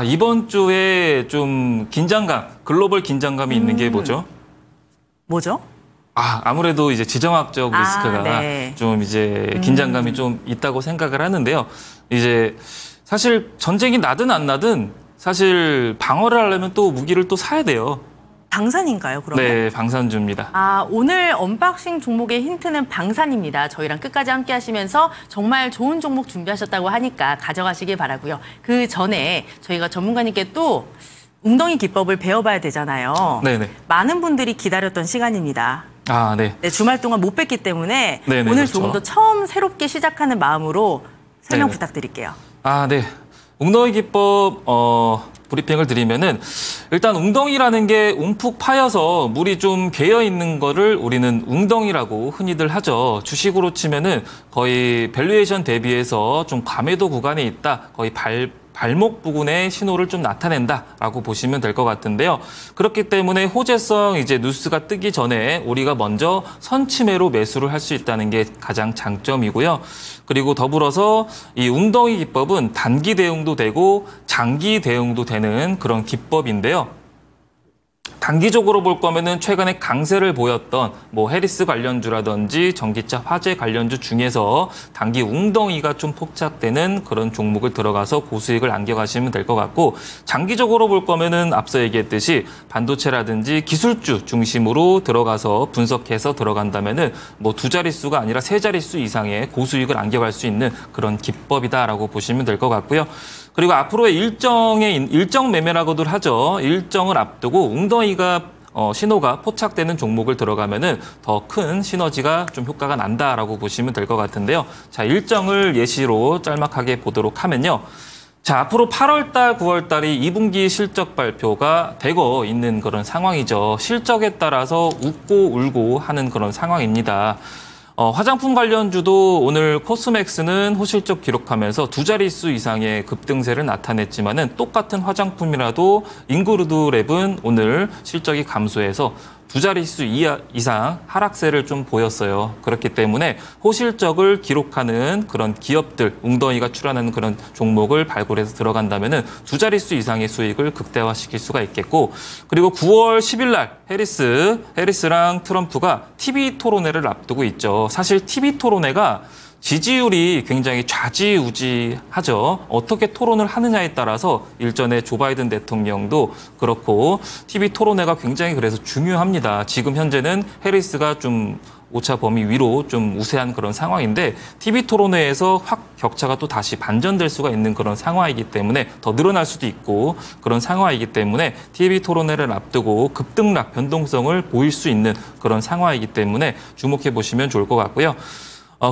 이번 주에 좀 글로벌 긴장감이 있는 게 뭐죠? 뭐죠? 아무래도 이제 지정학적 리스크가 네. 좀 이제 긴장감이 좀 있다고 생각을 하는데요. 이제 사실 전쟁이 나든 안 나든 사실 방어를 하려면 또 무기를 또 사야 돼요. 방산인가요, 그러면? 네, 방산주입니다. 오늘 언박싱 종목의 힌트는 방산입니다. 저희랑 끝까지 함께 하시면서 정말 좋은 종목 준비하셨다고 하니까 가져가시길 바라고요. 그 전에 저희가 전문가님께 또 웅덩이 기법을 배워봐야 되잖아요. 네네. 많은 분들이 기다렸던 시간입니다. 네. 네, 주말 동안 못 뵀기 때문에 네네, 오늘 그렇죠. 조금 더 처음 새롭게 시작하는 마음으로 설명 네네. 부탁드릴게요. 네. 웅덩이 기법 브리핑을 드리면은 일단 웅덩이라는 게 움푹 파여서 물이 좀 괴어 있는 거를 우리는 웅덩이라고 흔히들 하죠. 주식으로 치면은 거의 밸류에이션 대비해서 좀 과매도 구간에 있다. 거의 발목 부근의 신호를 좀 나타낸다라고 보시면 될 것 같은데요. 그렇기 때문에 호재성 이제 뉴스가 뜨기 전에 우리가 먼저 선침해로 매수를 할 수 있다는 게 가장 장점이고요. 그리고 더불어서 이 웅덩이 기법은 단기 대응도 되고 장기 대응도 되는 그런 기법인데요. 단기적으로 볼 거면은 최근에 강세를 보였던 해리스 관련주라든지 전기차 화재 관련주 중에서 단기 웅덩이가 좀 포착되는 그런 종목을 들어가서 고수익을 안겨가시면 될 것 같고, 장기적으로 볼 거면은 앞서 얘기했듯이 반도체라든지 기술주 중심으로 들어가서 분석해서 들어간다면은 두 자릿수가 아니라 세 자릿수 이상의 고수익을 안겨갈 수 있는 그런 기법이다라고 보시면 될 것 같고요. 그리고 앞으로의 일정 매매라고들 하죠. 일정을 앞두고 웅덩이가 신호가 포착되는 종목을 들어가면은 더 큰 시너지가 좀 효과가 난다라고 보시면 될 것 같은데요. 자, 일정을 예시로 짤막하게 보도록 하면요. 자, 앞으로 8월 달, 9월 달이 2분기 실적 발표가 되고 있는 그런 상황이죠. 실적에 따라서 웃고 울고 하는 그런 상황입니다. 화장품 관련주도 오늘 코스맥스는 호실적 기록하면서 두 자릿수 이상의 급등세를 나타냈지만은 똑같은 화장품이라도 잉그루드랩은 오늘 실적이 감소해서 두 자릿수 이상 하락세를 좀 보였어요. 그렇기 때문에 호실적을 기록하는 그런 기업들, 웅덩이가 출하는 그런 종목을 발굴해서 들어간다면은 두 자릿수 이상의 수익을 극대화시킬 수가 있겠고, 그리고 9월 10일 날 해리스랑 트럼프가 TV 토론회를 앞두고 있죠. 사실 TV 토론회가 지지율이 굉장히 좌지우지하죠. 어떻게 토론을 하느냐에 따라서 일전에 조 바이든 대통령도 그렇고 TV 토론회가 굉장히 그래서 중요합니다. 지금 현재는 해리스가 좀 오차 범위 위로 좀 우세한 그런 상황인데 TV 토론회에서 확 격차가 또 다시 반전될 수가 있는 그런 상황이기 때문에 더 늘어날 수도 있고 그런 상황이기 때문에 TV 토론회를 앞두고 급등락 변동성을 보일 수 있는 그런 상황이기 때문에 주목해 보시면 좋을 것 같고요.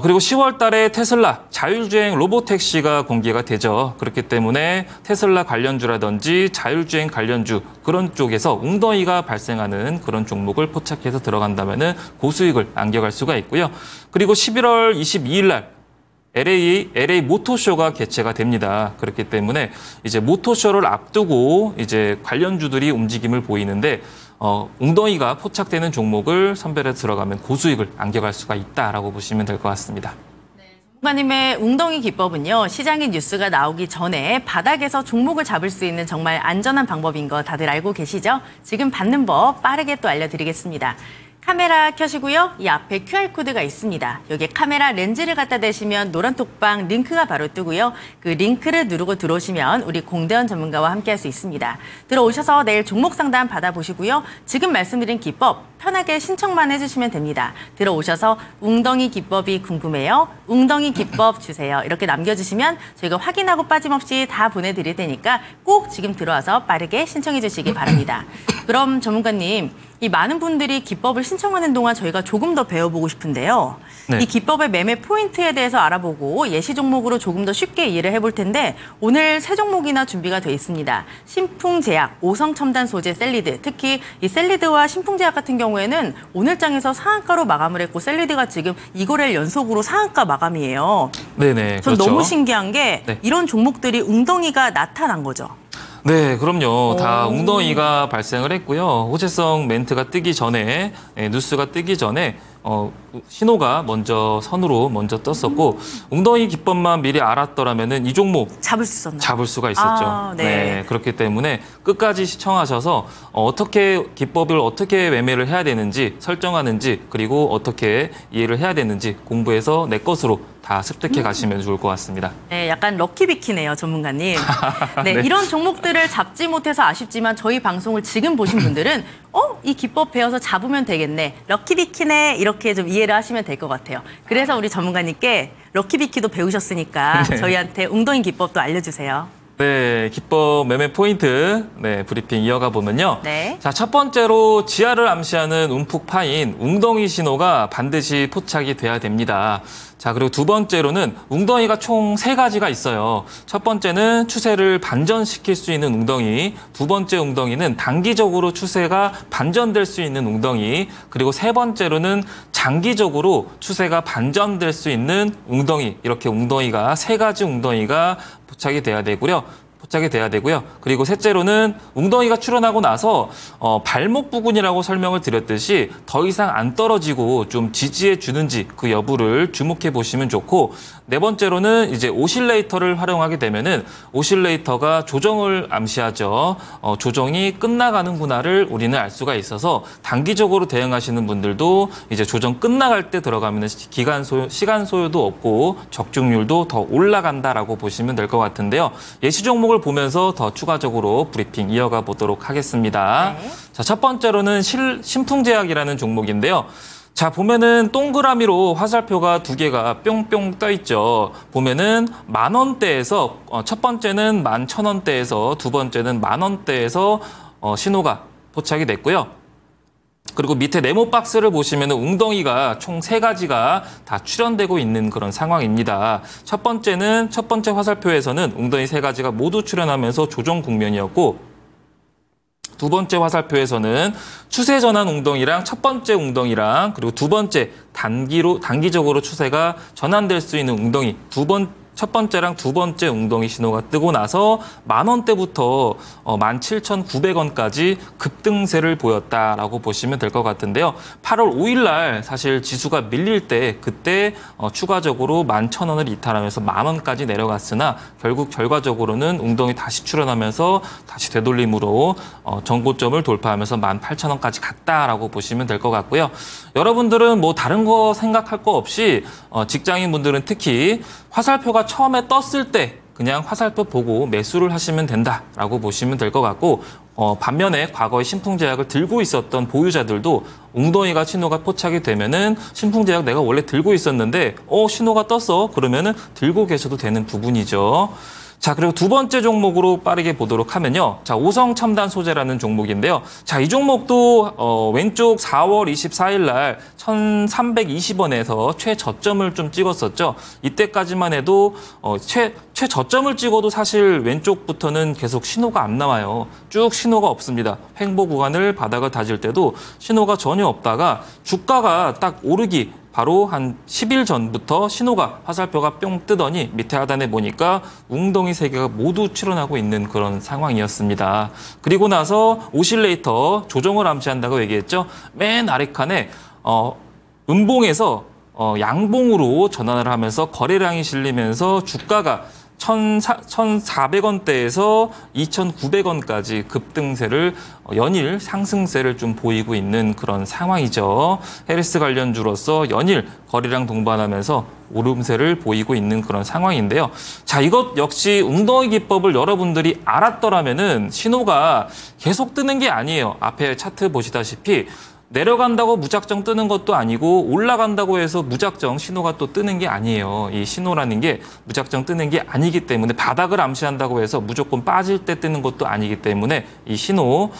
그리고 10월 달에 테슬라 자율주행 로보택시가 공개가 되죠. 그렇기 때문에 테슬라 관련주라든지 자율주행 관련주 그런 쪽에서 웅덩이가 발생하는 그런 종목을 포착해서 들어간다면은 고수익을 안겨갈 수가 있고요. 그리고 11월 22일 날 LA 모토쇼가 개최가 됩니다. 그렇기 때문에 이제 모토쇼를 앞두고 이제 관련주들이 움직임을 보이는데 웅덩이가 포착되는 종목을 선별해서 들어가면 고수익을 안겨갈 수가 있다라고 보시면 될 것 같습니다. 전문가님의 웅덩이 기법은요, 시장의 뉴스가 나오기 전에 바닥에서 종목을 잡을 수 있는 정말 안전한 방법인 거 다들 알고 계시죠? 지금 받는 법 빠르게 또 알려드리겠습니다. 카메라 켜시고요. 이 앞에 QR코드가 있습니다. 여기에 카메라 렌즈를 갖다 대시면 노란 톡방 링크가 바로 뜨고요. 그 링크를 누르고 들어오시면 우리 공대원 전문가와 함께할 수 있습니다. 들어오셔서 내일 종목 상담 받아보시고요. 지금 말씀드린 기법 편하게 신청만 해주시면 됩니다. 들어오셔서 웅덩이 기법이 궁금해요. 웅덩이 기법 주세요. 이렇게 남겨주시면 저희가 확인하고 빠짐없이 다 보내드릴 테니까 꼭 지금 들어와서 빠르게 신청해 주시기 바랍니다. 그럼 전문가님, 이 많은 분들이 기법을 신청하는 동안 저희가 조금 더 배워보고 싶은데요. 네. 이 기법의 매매 포인트에 대해서 알아보고 예시 종목으로 조금 더 쉽게 이해를 해볼 텐데 오늘 세 종목이나 준비가 돼 있습니다. 신풍제약, 오성첨단소재 셀리드, 특히 이 셀리드와 신풍제약 같은 경우에는 오늘 장에서 상한가로 마감을 했고 셀리드가 지금 2거래일 연속으로 상한가 마감이에요. 네네. 전 그렇죠. 너무 신기한 게 네. 이런 종목들이 웅덩이가 나타난 거죠. 네, 그럼요. 다 웅덩이가 발생을 했고요. 호재성 멘트가 뜨기 전에, 뉴스가 뜨기 전에 신호가 먼저 선으로 먼저 떴었고 웅덩이 기법만 미리 알았더라면은 이 종목 잡을 수 있었나요? 잡을 수가 있었죠. 네. 그렇기 때문에 끝까지 시청하셔서 어떻게 기법을 어떻게 매매를 해야 되는지 설정하는지 그리고 어떻게 이해를 해야 되는지 공부해서 내 것으로 다 습득해 가시면 좋을 것 같습니다. 네, 약간 럭키비키네요, 전문가님. 네, 네. 이런 종목들을 잡지 못해서 아쉽지만 저희 방송을 지금 보신 분들은 이 기법 배워서 잡으면 되겠네. 럭키비키네 이렇게 좀 이해를 하시면 될 것 같아요. 그래서 우리 전문가님께 럭키비키도 배우셨으니까 네. 저희한테 웅덩이 기법도 알려주세요. 네, 기법 매매 포인트 브리핑 이어가 보면요. 네. 자, 첫 번째로 지하를 암시하는 움푹 파인 웅덩이 신호가 반드시 포착이 돼야 됩니다. 자, 그리고 두 번째로는 웅덩이가 총 3가지가 있어요. 첫 번째는 추세를 반전시킬 수 있는 웅덩이, 두 번째 웅덩이는 단기적으로 추세가 반전될 수 있는 웅덩이, 그리고 세 번째로는 장기적으로 추세가 반전될 수 있는 웅덩이, 이렇게 웅덩이가 3가지 웅덩이가 포착이 돼야 되고요. 그리고 셋째로는 웅덩이가 출현하고 나서 발목 부근이라고 설명을 드렸듯이 더 이상 안 떨어지고 좀 지지해 주는지 그 여부를 주목해 보시면 좋고, 네 번째로는 이제 오실레이터를 활용하게 되면은 오실레이터가 조정을 암시하죠. 조정이 끝나가는구나를 우리는 알 수가 있어서 단기적으로 대응하시는 분들도 이제 조정 끝나갈 때 들어가면 시간 소요도 없고 적중률도 더 올라간다라고 보시면 될 것 같은데요. 예시 종목을 보면서 더 추가적으로 브리핑 이어가 보도록 하겠습니다. 네. 자, 첫 번째로는 신풍제약이라는 종목인데요. 자, 보면은 동그라미로 화살표가 2개가 뿅뿅 떠 있죠. 보면은 10,000원대에서 첫 번째는 11,000원대에서 두 번째는 10,000원대에서 신호가 포착이 됐고요. 그리고 밑에 네모 박스를 보시면 웅덩이가 총 3가지가 다 출현되고 있는 그런 상황입니다. 첫 번째 화살표에서는 웅덩이 3가지가 모두 출현하면서 조정 국면이었고, 두 번째 화살표에서는 추세 전환 웅덩이랑 첫 번째 웅덩이랑 그리고 두 번째 단기적으로 추세가 전환될 수 있는 웅덩이 첫 번째랑 두 번째 웅덩이 신호가 뜨고 나서 10,000원대부터 17,900원까지 급등세를 보였다라고 보시면 될 것 같은데요. 8월 5일 날 사실 지수가 밀릴 때 그때 추가적으로 11,000원을 이탈하면서 10,000원까지 내려갔으나 결국 결과적으로는 웅덩이 다시 출현하면서 다시 되돌림으로 정고점을 돌파하면서 18,000원까지 갔다라고 보시면 될 것 같고요. 여러분들은 뭐 다른 거 생각할 거 없이 직장인분들은 특히 화살표가 처음에 떴을 때 그냥 화살표 보고 매수를 하시면 된다라고 보시면 될 것 같고, 반면에 과거에 신풍제약을 들고 있었던 보유자들도 웅덩이가 신호가 포착이 되면은 신풍제약 내가 원래 들고 있었는데 신호가 떴어 그러면은 들고 계셔도 되는 부분이죠. 자, 그리고 두 번째 종목으로 빠르게 보도록 하면요. 자, 오성첨단 소재라는 종목인데요. 자, 이 종목도 왼쪽 4월 24일 날 1,320원에서 최저점을 좀 찍었었죠. 이때까지만 해도 최저점을 찍어도 사실 왼쪽부터는 계속 신호가 안 나와요. 쭉 신호가 없습니다. 횡보 구간을 바닥을 다질 때도 신호가 전혀 없다가 주가가 딱 오르기 바로 한 10일 전부터 신호가 화살표가 뿅 뜨더니 밑에 하단에 보니까 웅덩이 3개가 모두 출현하고 있는 그런 상황이었습니다. 그리고 나서 오실레이터 조정을 암시한다고 얘기했죠. 맨 아래 칸에 음봉에서 양봉으로 전환을 하면서 거래량이 실리면서 주가가 1,400원대에서 2,900원까지 급등세를 연일 상승세를 좀 보이고 있는 그런 상황이죠. 헤리스 관련주로서 연일 거래량 동반하면서 오름세를 보이고 있는 그런 상황인데요. 자, 이것 역시 웅덩이 기법을 여러분들이 알았더라면은 신호가 계속 뜨는 게 아니에요. 앞에 차트 보시다시피 내려간다고 무작정 뜨는 것도 아니고 올라간다고 해서 무작정 신호가 또 뜨는 게 아니에요. 이 신호라는 게 무작정 뜨는 게 아니기 때문에 바닥을 암시한다고 해서 무조건 빠질 때 뜨는 것도 아니기 때문에 이 신호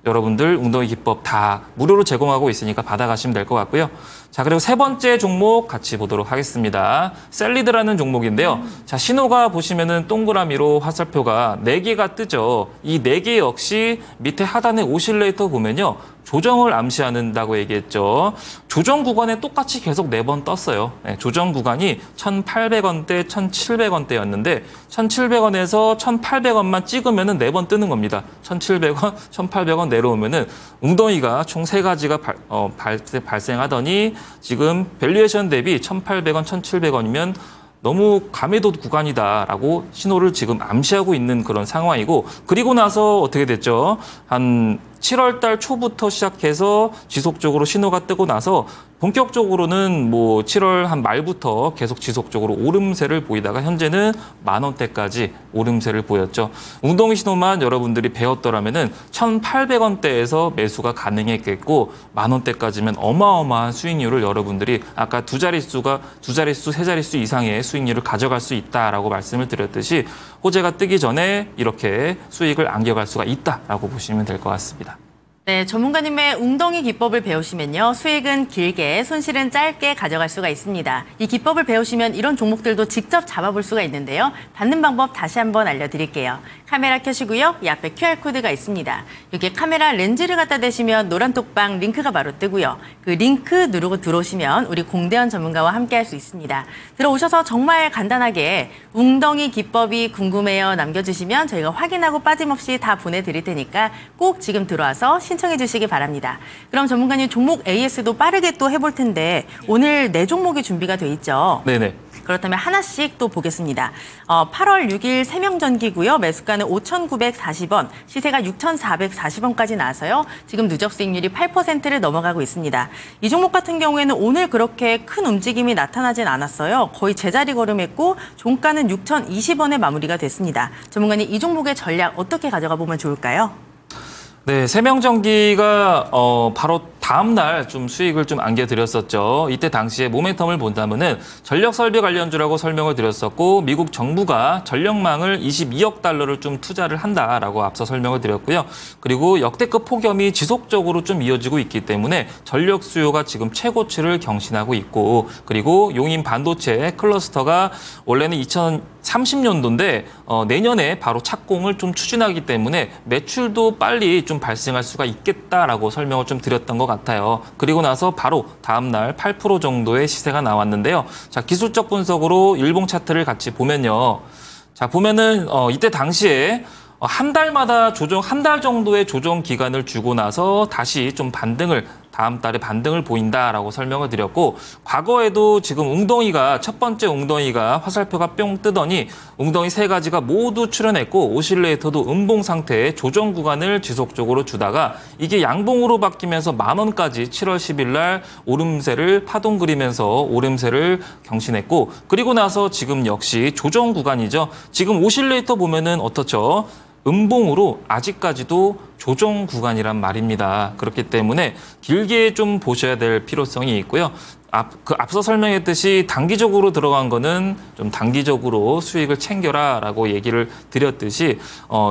여러분들 웅덩이 기법 다 무료로 제공하고 있으니까 받아가시면 될 것 같고요. 자, 그리고 세 번째 종목 같이 보도록 하겠습니다. 셀리드라는 종목인데요. 자, 신호가 보시면은 동그라미로 화살표가 4개가 뜨죠. 이 4개 역시 밑에 하단에 오실레이터 보면요. 조정을 암시한다고 얘기했죠. 조정 구간에 똑같이 계속 4번 떴어요. 네, 조정 구간이 1,800원대, 1,700원대였는데 1,700원에서 1,800원만 찍으면 4번 뜨는 겁니다. 1,700원, 1,800원 내려오면은 웅덩이가 총 3가지가 발생하더니 지금 밸류에이션 대비 1,800원, 1,700원이면 너무 감해도 구간이다라고 신호를 지금 암시하고 있는 그런 상황이고, 그리고 나서 어떻게 됐죠? 한 7월 달 초부터 시작해서 지속적으로 신호가 뜨고 나서 본격적으로는 뭐 7월 한 말부터 계속 지속적으로 오름세를 보이다가 현재는 10,000원대까지 오름세를 보였죠. 웅덩이 신호만 여러분들이 배웠더라면은 1,800원대에서 매수가 가능했겠고 10,000원대까지면 어마어마한 수익률을 여러분들이 아까 두 자릿수, 세 자릿수 이상의 수익률을 가져갈 수 있다라고 말씀을 드렸듯이 호재가 뜨기 전에 이렇게 수익을 안겨갈 수가 있다라고 보시면 될 것 같습니다. 네, 전문가님의 웅덩이 기법을 배우시면요. 수익은 길게, 손실은 짧게 가져갈 수가 있습니다. 이 기법을 배우시면 이런 종목들도 직접 잡아볼 수가 있는데요. 받는 방법 다시 한번 알려드릴게요. 카메라 켜시고요. 이 앞에 QR코드가 있습니다. 여기에 카메라 렌즈를 갖다 대시면 노란 톡방 링크가 바로 뜨고요. 그 링크 누르고 들어오시면 우리 공대원 전문가와 함께할 수 있습니다. 들어오셔서 정말 간단하게 웅덩이 기법이 궁금해요 남겨주시면 저희가 확인하고 빠짐없이 다 보내드릴 테니까 꼭 지금 들어와서 신청해 주시기 바랍니다. 그럼 전문가님 종목 AS도 빠르게 또 해볼 텐데 오늘 4종목이 준비가 돼 있죠? 네네. 그렇다면 하나씩 또 보겠습니다. 8월 6일 세명전기고요. 매수가는 5,940원, 시세가 6,440원까지 나서요. 지금 누적 수익률이 8%를 넘어가고 있습니다. 이 종목 같은 경우에는 오늘 그렇게 큰 움직임이 나타나진 않았어요. 거의 제자리 걸음했고 종가는 6,020원에 마무리가 됐습니다. 전문가님, 이 종목의 전략 어떻게 가져가 보면 좋을까요? 네, 세명전기가 바로 다음 날 좀 수익을 좀 안겨드렸었죠. 이때 당시에 모멘텀을 본다면은 전력 설비 관련주라고 설명을 드렸었고 미국 정부가 전력망을 22억 달러를 좀 투자를 한다라고 앞서 설명을 드렸고요. 그리고 역대급 폭염이 지속적으로 좀 이어지고 있기 때문에 전력 수요가 지금 최고치를 경신하고 있고, 그리고 용인 반도체 클러스터가 원래는 2030년도인데 내년에 바로 착공을 좀 추진하기 때문에 매출도 빨리 좀 발생할 수가 있겠다라고 설명을 좀 드렸던 것 같아요. 그리고 나서 바로 다음 날 8% 정도의 시세가 나왔는데요. 자, 기술적 분석으로 일봉 차트를 같이 보면요. 자, 보면은 이때 당시에 한 달마다 한 달 정도의 조정 기간을 주고 나서 다시 좀 다음 달에 반등을 보인다라고 설명을 드렸고, 과거에도 지금 첫 번째 웅덩이가 화살표가 뿅 뜨더니 웅덩이 3가지가 모두 출현했고 오실레이터도 음봉 상태의 조정 구간을 지속적으로 주다가 이게 양봉으로 바뀌면서 10,000원까지 7월 10일 날 오름세를 파동 그리면서 오름세를 경신했고, 그리고 나서 지금 역시 조정 구간이죠. 지금 오실레이터 보면은 어떻죠? 음봉으로 아직까지도 조정 구간이란 말입니다. 그렇기 때문에 길게 좀 보셔야 될 필요성이 있고요. 앞서 설명했듯이 단기적으로 들어간 거는 좀 단기적으로 수익을 챙겨라라고 얘기를 드렸듯이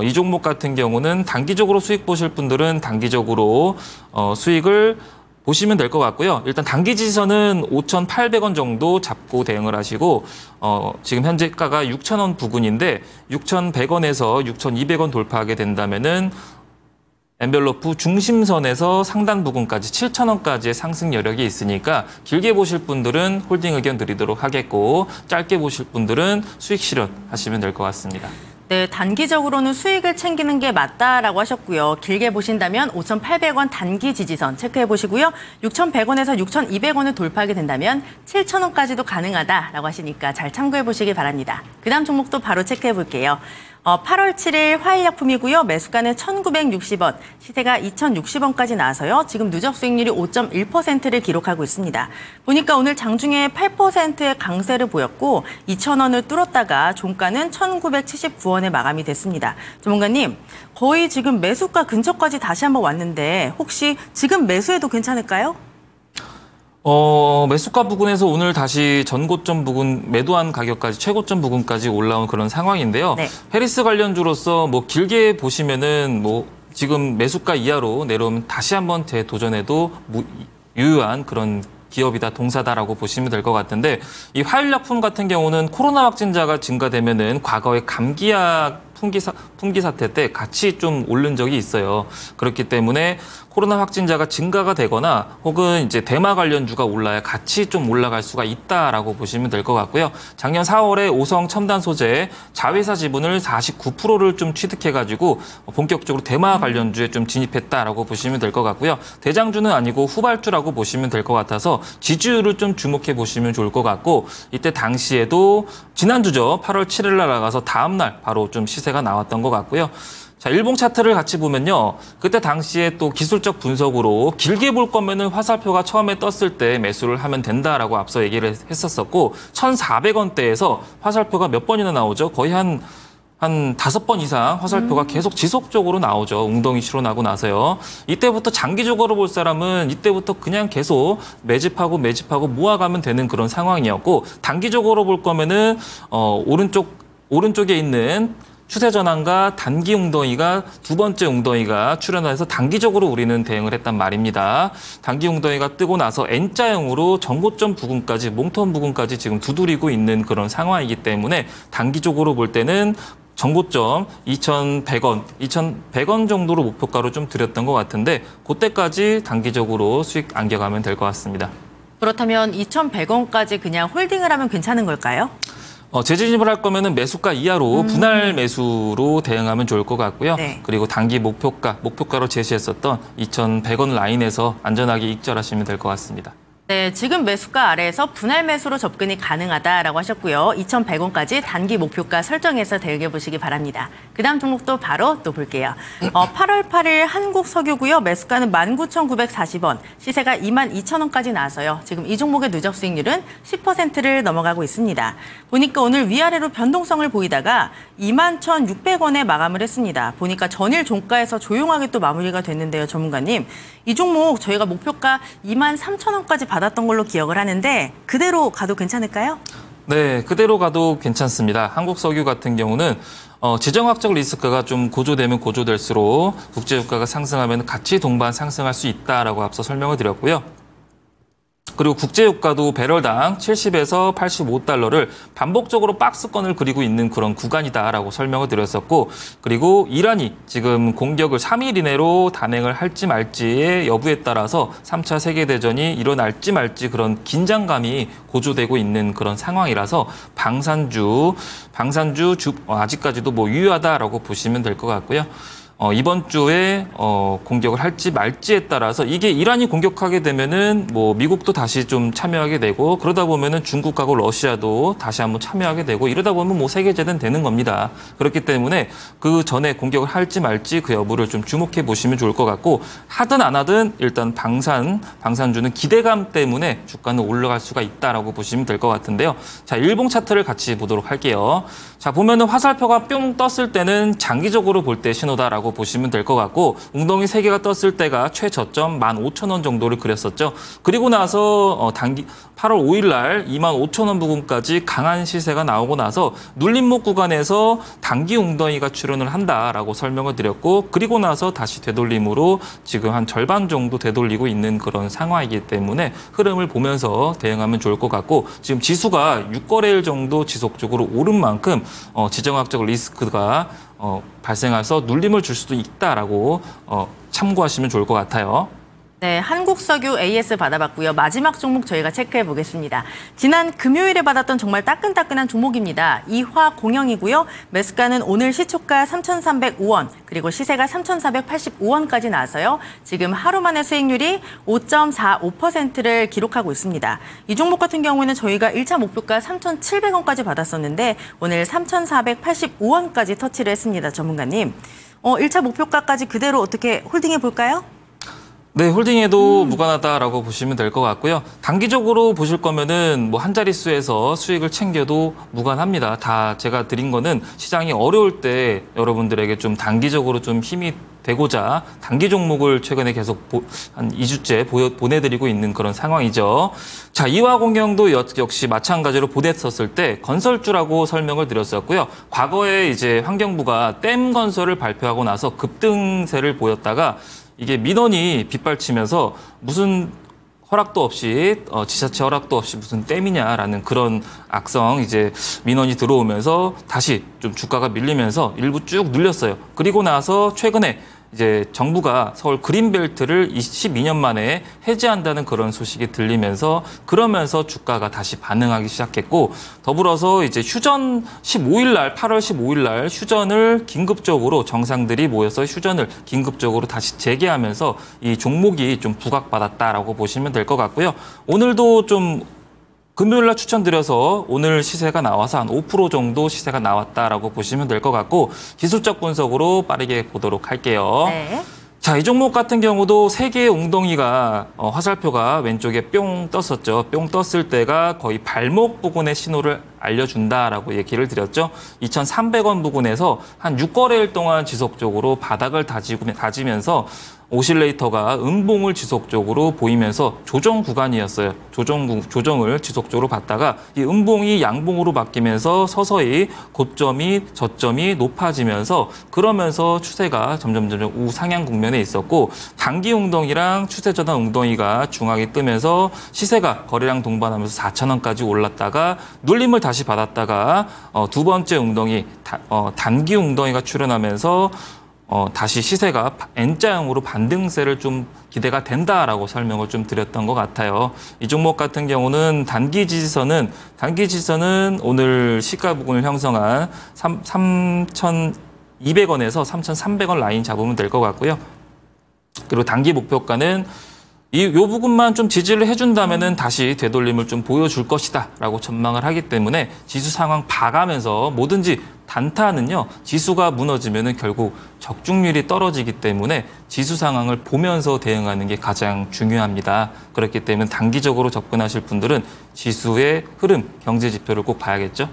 이 종목 같은 경우는 단기적으로 수익 보실 분들은 단기적으로 수익을 보시면 될 것 같고요. 일단 단기 지지선은 5,800원 정도 잡고 대응을 하시고 지금 현재가가 6,000원 부근인데 6,100원에서 6,200원 돌파하게 된다면은 엔벨로프 중심선에서 상단 부근까지 7,000원까지의 상승 여력이 있으니까 길게 보실 분들은 홀딩 의견 드리도록 하겠고 짧게 보실 분들은 수익 실현하시면 될 것 같습니다. 네, 단기적으로는 수익을 챙기는 게 맞다라고 하셨고요. 길게 보신다면 5,800원 단기 지지선 체크해 보시고요. 6,100원에서 6,200원을 돌파하게 된다면 7,000원까지도 가능하다라고 하시니까 잘 참고해 보시기 바랍니다. 그 다음 종목도 바로 체크해 볼게요. 8월 7일 화일약품이고요. 매수가는 1,960원, 시세가 2,060원까지 나와서요. 지금 누적 수익률이 5.1%를 기록하고 있습니다. 보니까 오늘 장중에 8%의 강세를 보였고 2,000원을 뚫었다가 종가는 1,979원에 마감이 됐습니다. 전문가님, 거의 지금 매수가 근처까지 다시 한번 왔는데 혹시 지금 매수해도 괜찮을까요? 매수가 부근에서 오늘 다시 전고점 부근 매도한 가격까지 최고점 부근까지 올라온 그런 상황인데요. 네. 페리스 관련주로서 길게 보시면은 지금 매수가 이하로 내려오면 다시 한번 재도전해도 유효한 그런 기업이다, 동사다라고 보시면 될 것 같은데, 이 화일약품 같은 경우는 코로나 확진자가 증가되면은 과거에 감기약 풍기 사태 때 같이 좀 오른 적이 있어요. 그렇기 때문에 코로나 확진자가 증가가 되거나 혹은 이제 대마 관련주가 올라야 같이 좀 올라갈 수가 있다라고 보시면 될 것 같고요. 작년 4월에 오성 첨단 소재 자회사 지분을 49%를 좀 취득해가지고 본격적으로 대마 관련주에 좀 진입했다라고 보시면 될 것 같고요. 대장주는 아니고 후발주라고 보시면 될 것 같아서 지지율을 좀 주목해 보시면 좋을 것 같고 이때 당시에도 지난주죠. 8월 7일 날 나가서 다음 날 바로 좀 시세가 나왔던 것 같고요. 자, 일봉 차트를 같이 보면요. 그때 당시에 또 기술적 분석으로 길게 볼 거면은 화살표가 처음에 떴을 때 매수를 하면 된다라고 앞서 얘기를 했었었고 1,400원대에서 화살표가 몇 번이나 나오죠? 거의 한 5번 이상 화살표가 계속 지속적으로 나오죠. 웅덩이 실현하고 나서요. 이때부터 장기적으로 볼 사람은 이때부터 그냥 계속 매집하고 모아가면 되는 그런 상황이었고 단기적으로 볼 거면은 오른쪽에 있는 추세 전환과 단기 웅덩이가 두 번째 웅덩이가 출현해서 단기적으로 우리는 대응을 했단 말입니다. 단기 웅덩이가 뜨고 나서 N자형으로 전고점 부근까지 몽텀 부근까지 지금 두드리고 있는 그런 상황이기 때문에 단기적으로 볼 때는 전고점 2,100원 정도로 목표가로 좀 드렸던 것 같은데 그때까지 단기적으로 수익 안겨가면 될 것 같습니다. 그렇다면 2,100원까지 그냥 홀딩을 하면 괜찮은 걸까요? 재진입을 할 거면은 매수가 이하로 분할 매수로 대응하면 좋을 것 같고요. 네. 그리고 단기 목표가로 제시했었던 2,100원 라인에서 안전하게 익절하시면 될 것 같습니다. 네, 지금 매수가 아래에서 분할 매수로 접근이 가능하다라고 하셨고요. 2,100원까지 단기 목표가 설정해서 대응해 보시기 바랍니다. 그다음 종목도 바로 또 볼게요. 8월 8일 한국석유고요. 매수가는 19,940원, 시세가 22,000원까지 나와서요. 지금 이 종목의 누적 수익률은 10%를 넘어가고 있습니다. 보니까 오늘 위아래로 변동성을 보이다가 21,600원에 마감을 했습니다. 보니까 전일 종가에서 조용하게 또 마무리가 됐는데요, 전문가님. 이 종목 저희가 목표가 23,000원까지 받았던 걸로 기억을 하는데 그대로 가도 괜찮을까요? 네, 그대로 가도 괜찮습니다. 한국석유 같은 경우는 지정학적 리스크가 좀 고조되면 고조될수록 국제유가가 상승하면 같이 동반 상승할 수 있다라고 앞서 설명을 드렸고요. 그리고 국제유가도 배럴당 70에서 85달러를 반복적으로 박스권을 그리고 있는 그런 구간이다라고 설명을 드렸었고 그리고 이란이 지금 공격을 3일 이내로 단행을 할지 말지의 여부에 따라서 3차 세계대전이 일어날지 말지 그런 긴장감이 고조되고 있는 그런 상황이라서 방산주 아직까지도 뭐 유효하다라고 보시면 될 것 같고요. 이번 주에 공격을 할지 말지에 따라서 이게 이란이 공격하게 되면은 뭐 미국도 다시 좀 참여하게 되고 그러다 보면은 중국하고 러시아도 다시 한번 참여하게 되고 이러다 보면 뭐 세계재는 되는 겁니다. 그렇기 때문에 그 전에 공격을 할지 말지 그 여부를 좀 주목해 보시면 좋을 것 같고 하든 안 하든 일단 방산주는 기대감 때문에 주가는 올라갈 수가 있다라고 보시면 될 것 같은데요. 자, 일봉 차트를 같이 보도록 할게요. 자, 보면은 화살표가 뿅 떴을 때는 장기적으로 볼 때 신호다라고 보시면 될 것 같고 웅덩이 3개가 떴을 때가 최저점 15,000원 정도를 그렸었죠. 그리고 나서 8월 5일 날 25,000원 부근까지 강한 시세가 나오고 나서 눌림목 구간에서 단기 웅덩이가 출현을 한다라고 설명을 드렸고 그리고 나서 다시 되돌림으로 지금 한 절반 정도 되돌리고 있는 그런 상황이기 때문에 흐름을 보면서 대응하면 좋을 것 같고 지금 지수가 6거래일 정도 지속적으로 오른 만큼 지정학적 리스크가 발생해서 눌림을 줄 수도 있다라고 참고하시면 좋을 것 같아요. 네, 한국석유 AS 받아봤고요. 마지막 종목 저희가 체크해 보겠습니다. 지난 금요일에 받았던 정말 따끈따끈한 종목입니다. 이화공영이고요. 매수가는 오늘 시초가 3,305원, 그리고 시세가 3,485원까지 나와서요. 지금 하루 만에 수익률이 5.45%를 기록하고 있습니다. 이 종목 같은 경우에는 저희가 1차 목표가 3,700원까지 받았었는데 오늘 3,485원까지 터치를 했습니다. 전문가님. 1차 목표가까지 그대로 어떻게 홀딩해 볼까요? 네, 홀딩해도 무관하다라고 보시면 될 것 같고요. 단기적으로 보실 거면은 뭐 한 자릿수에서 수익을 챙겨도 무관합니다. 다 제가 드린 거는 시장이 어려울 때 여러분들에게 좀 단기적으로 좀 힘이 되고자 단기 종목을 최근에 계속 한 2주째 보내드리고 있는 그런 상황이죠. 자, 이화공영도 역시 마찬가지로 보냈었을 때 건설주라고 설명을 드렸었고요. 과거에 이제 환경부가 댐 건설을 발표하고 나서 급등세를 보였다가 이게 민원이 빗발치면서 무슨 허락도 없이 지자체 허락도 없이 무슨 댐이냐라는 그런 악성 이제 민원이 들어오면서 다시 좀 주가가 밀리면서 일부 쭉 눌렸어요. 그리고 나서 최근에 이제 정부가 서울 그린벨트를 12년 만에 해제한다는 그런 소식이 들리면서 그러면서 주가가 다시 반응하기 시작했고 더불어서 이제 휴전 15일 날 8월 15일 날 휴전을 긴급적으로 정상들이 모여서 휴전을 긴급적으로 다시 재개하면서 이 종목이 좀 부각받았다라고 보시면 될 것 같고요. 오늘도 좀 금요일 날 추천드려서 오늘 시세가 나와서 한 5% 정도 시세가 나왔다라고 보시면 될 것 같고 기술적 분석으로 빠르게 보도록 할게요. 네. 자, 이 종목 같은 경우도 세 개의 웅덩이가 화살표가 왼쪽에 뿅 떴었죠. 뿅 떴을 때가 거의 발목 부근의 신호를 알려준다라고 얘기를 드렸죠. 2,300원 부근에서 한 6거래일 동안 지속적으로 바닥을 다지면서 오실레이터가 음봉을 지속적으로 보이면서 조정 구간이었어요. 조정을 지속적으로 받다가 이 음봉이 양봉으로 바뀌면서 서서히 고점이 저점이 높아지면서 그러면서 추세가 점점 우상향 국면에 있었고 단기 웅덩이랑 추세 전환 웅덩이가 중앙에 뜨면서 시세가 거래량 동반하면서 4,000원까지 올랐다가 눌림을 다시 받았다가 두 번째 웅덩이 단기 웅덩이가 출현하면서 다시 시세가 N자형으로 반등세를 좀 기대가 된다라고 설명을 좀 드렸던 것 같아요. 이 종목 같은 경우는 단기 지지선은 오늘 시가 부근을 형성한 3,200원에서 3,300원 라인 잡으면 될 것 같고요. 그리고 단기 목표가는 이 부분만 좀 지지를 해준다면은 다시 되돌림을 좀 보여줄 것이다라고 전망을 하기 때문에 지수 상황 봐가면서 뭐든지 단타는요 지수가 무너지면은 결국 적중률이 떨어지기 때문에 지수 상황을 보면서 대응하는 게 가장 중요합니다. 그렇기 때문에 단기적으로 접근하실 분들은 지수의 흐름, 경제 지표를 꼭 봐야겠죠.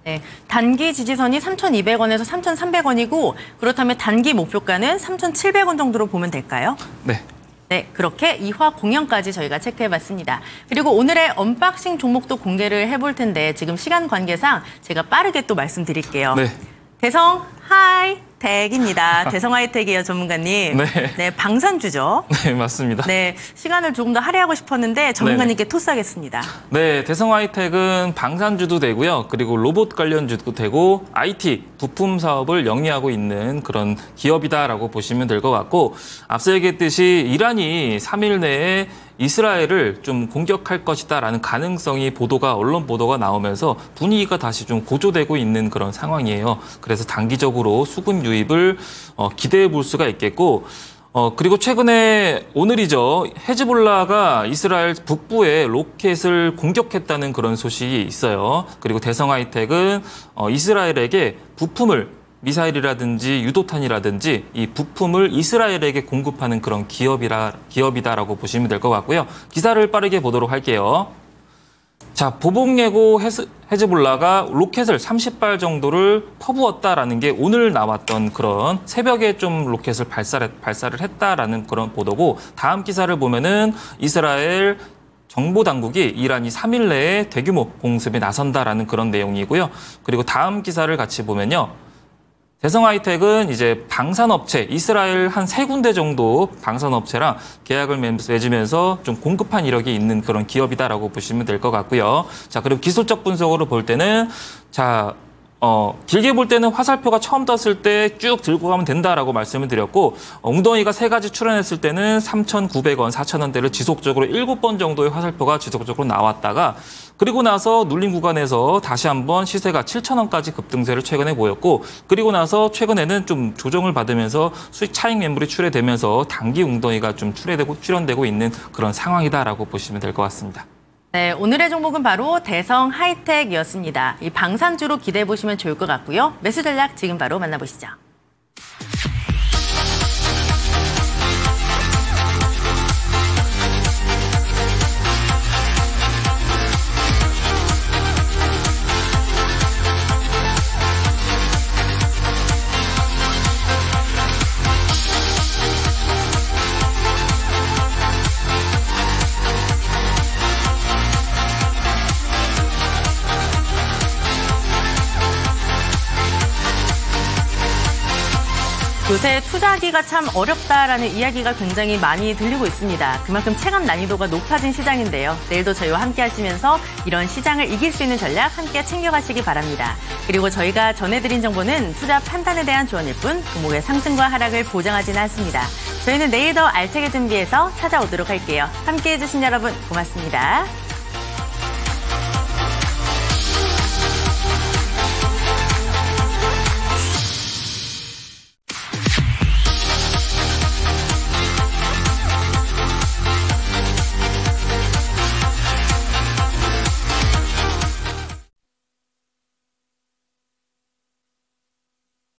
네, 단기 지지선이 3,200원에서 3,300원이고 그렇다면 단기 목표가는 3,700원 정도로 보면 될까요? 네. 네, 그렇게 이화 공연까지 저희가 체크해봤습니다. 그리고 오늘의 언박싱 종목도 공개를 해볼 텐데 지금 시간 관계상 제가 빠르게 또 말씀드릴게요. 네. 대성 하이텍입니다. 대성 하이텍이에요, 전문가님. 네. 네, 방산주죠. 네, 맞습니다. 네, 시간을 조금 더 할애하고 싶었는데 전문가님께 토스하겠습니다. 네, 대성 하이텍은 방산주도 되고요. 그리고 로봇 관련주도 되고 IT 부품 사업을 영위하고 있는 그런 기업이다라고 보시면 될 것 같고 앞서 얘기했듯이 이란이 3일 내에 이스라엘을 좀 공격할 것이다라는 가능성이 언론 보도가 나오면서 분위기가 다시 좀 고조되고 있는 그런 상황이에요. 그래서 단기적으로 수급 유입을 기대해 볼 수가 있겠고 그리고 최근에 오늘이죠. 헤즈볼라가 이스라엘 북부에 로켓을 공격했다는 그런 소식이 있어요. 그리고 대성 하이텍은 이스라엘에게 부품을 미사일이라든지 유도탄이라든지 이 부품을 이스라엘에게 공급하는 그런 기업이다라고 보시면 될 것 같고요. 기사를 빠르게 보도록 할게요. 자, 보복예고 헤즈볼라가 로켓을 30발 정도를 퍼부었다라는 게 오늘 나왔던 그런 새벽에 좀 로켓을 발사를 했다라는 그런 보도고 다음 기사를 보면은 이스라엘 정보당국이 이란이 3일 내에 대규모 공습에 나선다라는 그런 내용이고요. 그리고 다음 기사를 같이 보면요. 대성 하이텍은 이제 방산업체, 이스라엘 한 3군데 정도 방산업체랑 계약을 맺으면서 좀 공급한 이력이 있는 그런 기업이다라고 보시면 될 것 같고요. 자, 그리고 기술적 분석으로 볼 때는 길게 볼 때는 화살표가 처음 떴을 때 쭉 들고 가면 된다라고 말씀을 드렸고 웅덩이가 3가지 출현했을 때는 3,900원, 4,000원대를 지속적으로 7번 정도의 화살표가 지속적으로 나왔다가 그리고 나서 눌림 구간에서 다시 한번 시세가 7,000원까지 급등세를 최근에 보였고 그리고 나서 최근에는 좀 조정을 받으면서 수익 차익 매물이 출회되면서 단기 웅덩이가 좀 출현되고 있는 그런 상황이다라고 보시면 될 것 같습니다. 네, 오늘의 종목은 바로 대성 하이텍이었습니다. 이 방산주로 기대해 보시면 좋을 것 같고요. 매수 전략 지금 바로 만나보시죠. 요새 투자하기가 참 어렵다라는 이야기가 굉장히 많이 들리고 있습니다. 그만큼 체감 난이도가 높아진 시장인데요. 내일도 저희와 함께 하시면서 이런 시장을 이길 수 있는 전략 함께 챙겨가시기 바랍니다. 그리고 저희가 전해드린 정보는 투자 판단에 대한 조언일 뿐 종목의 상승과 하락을 보장하지는 않습니다. 저희는 내일 더 알차게 준비해서 찾아오도록 할게요. 함께해 주신 여러분 고맙습니다.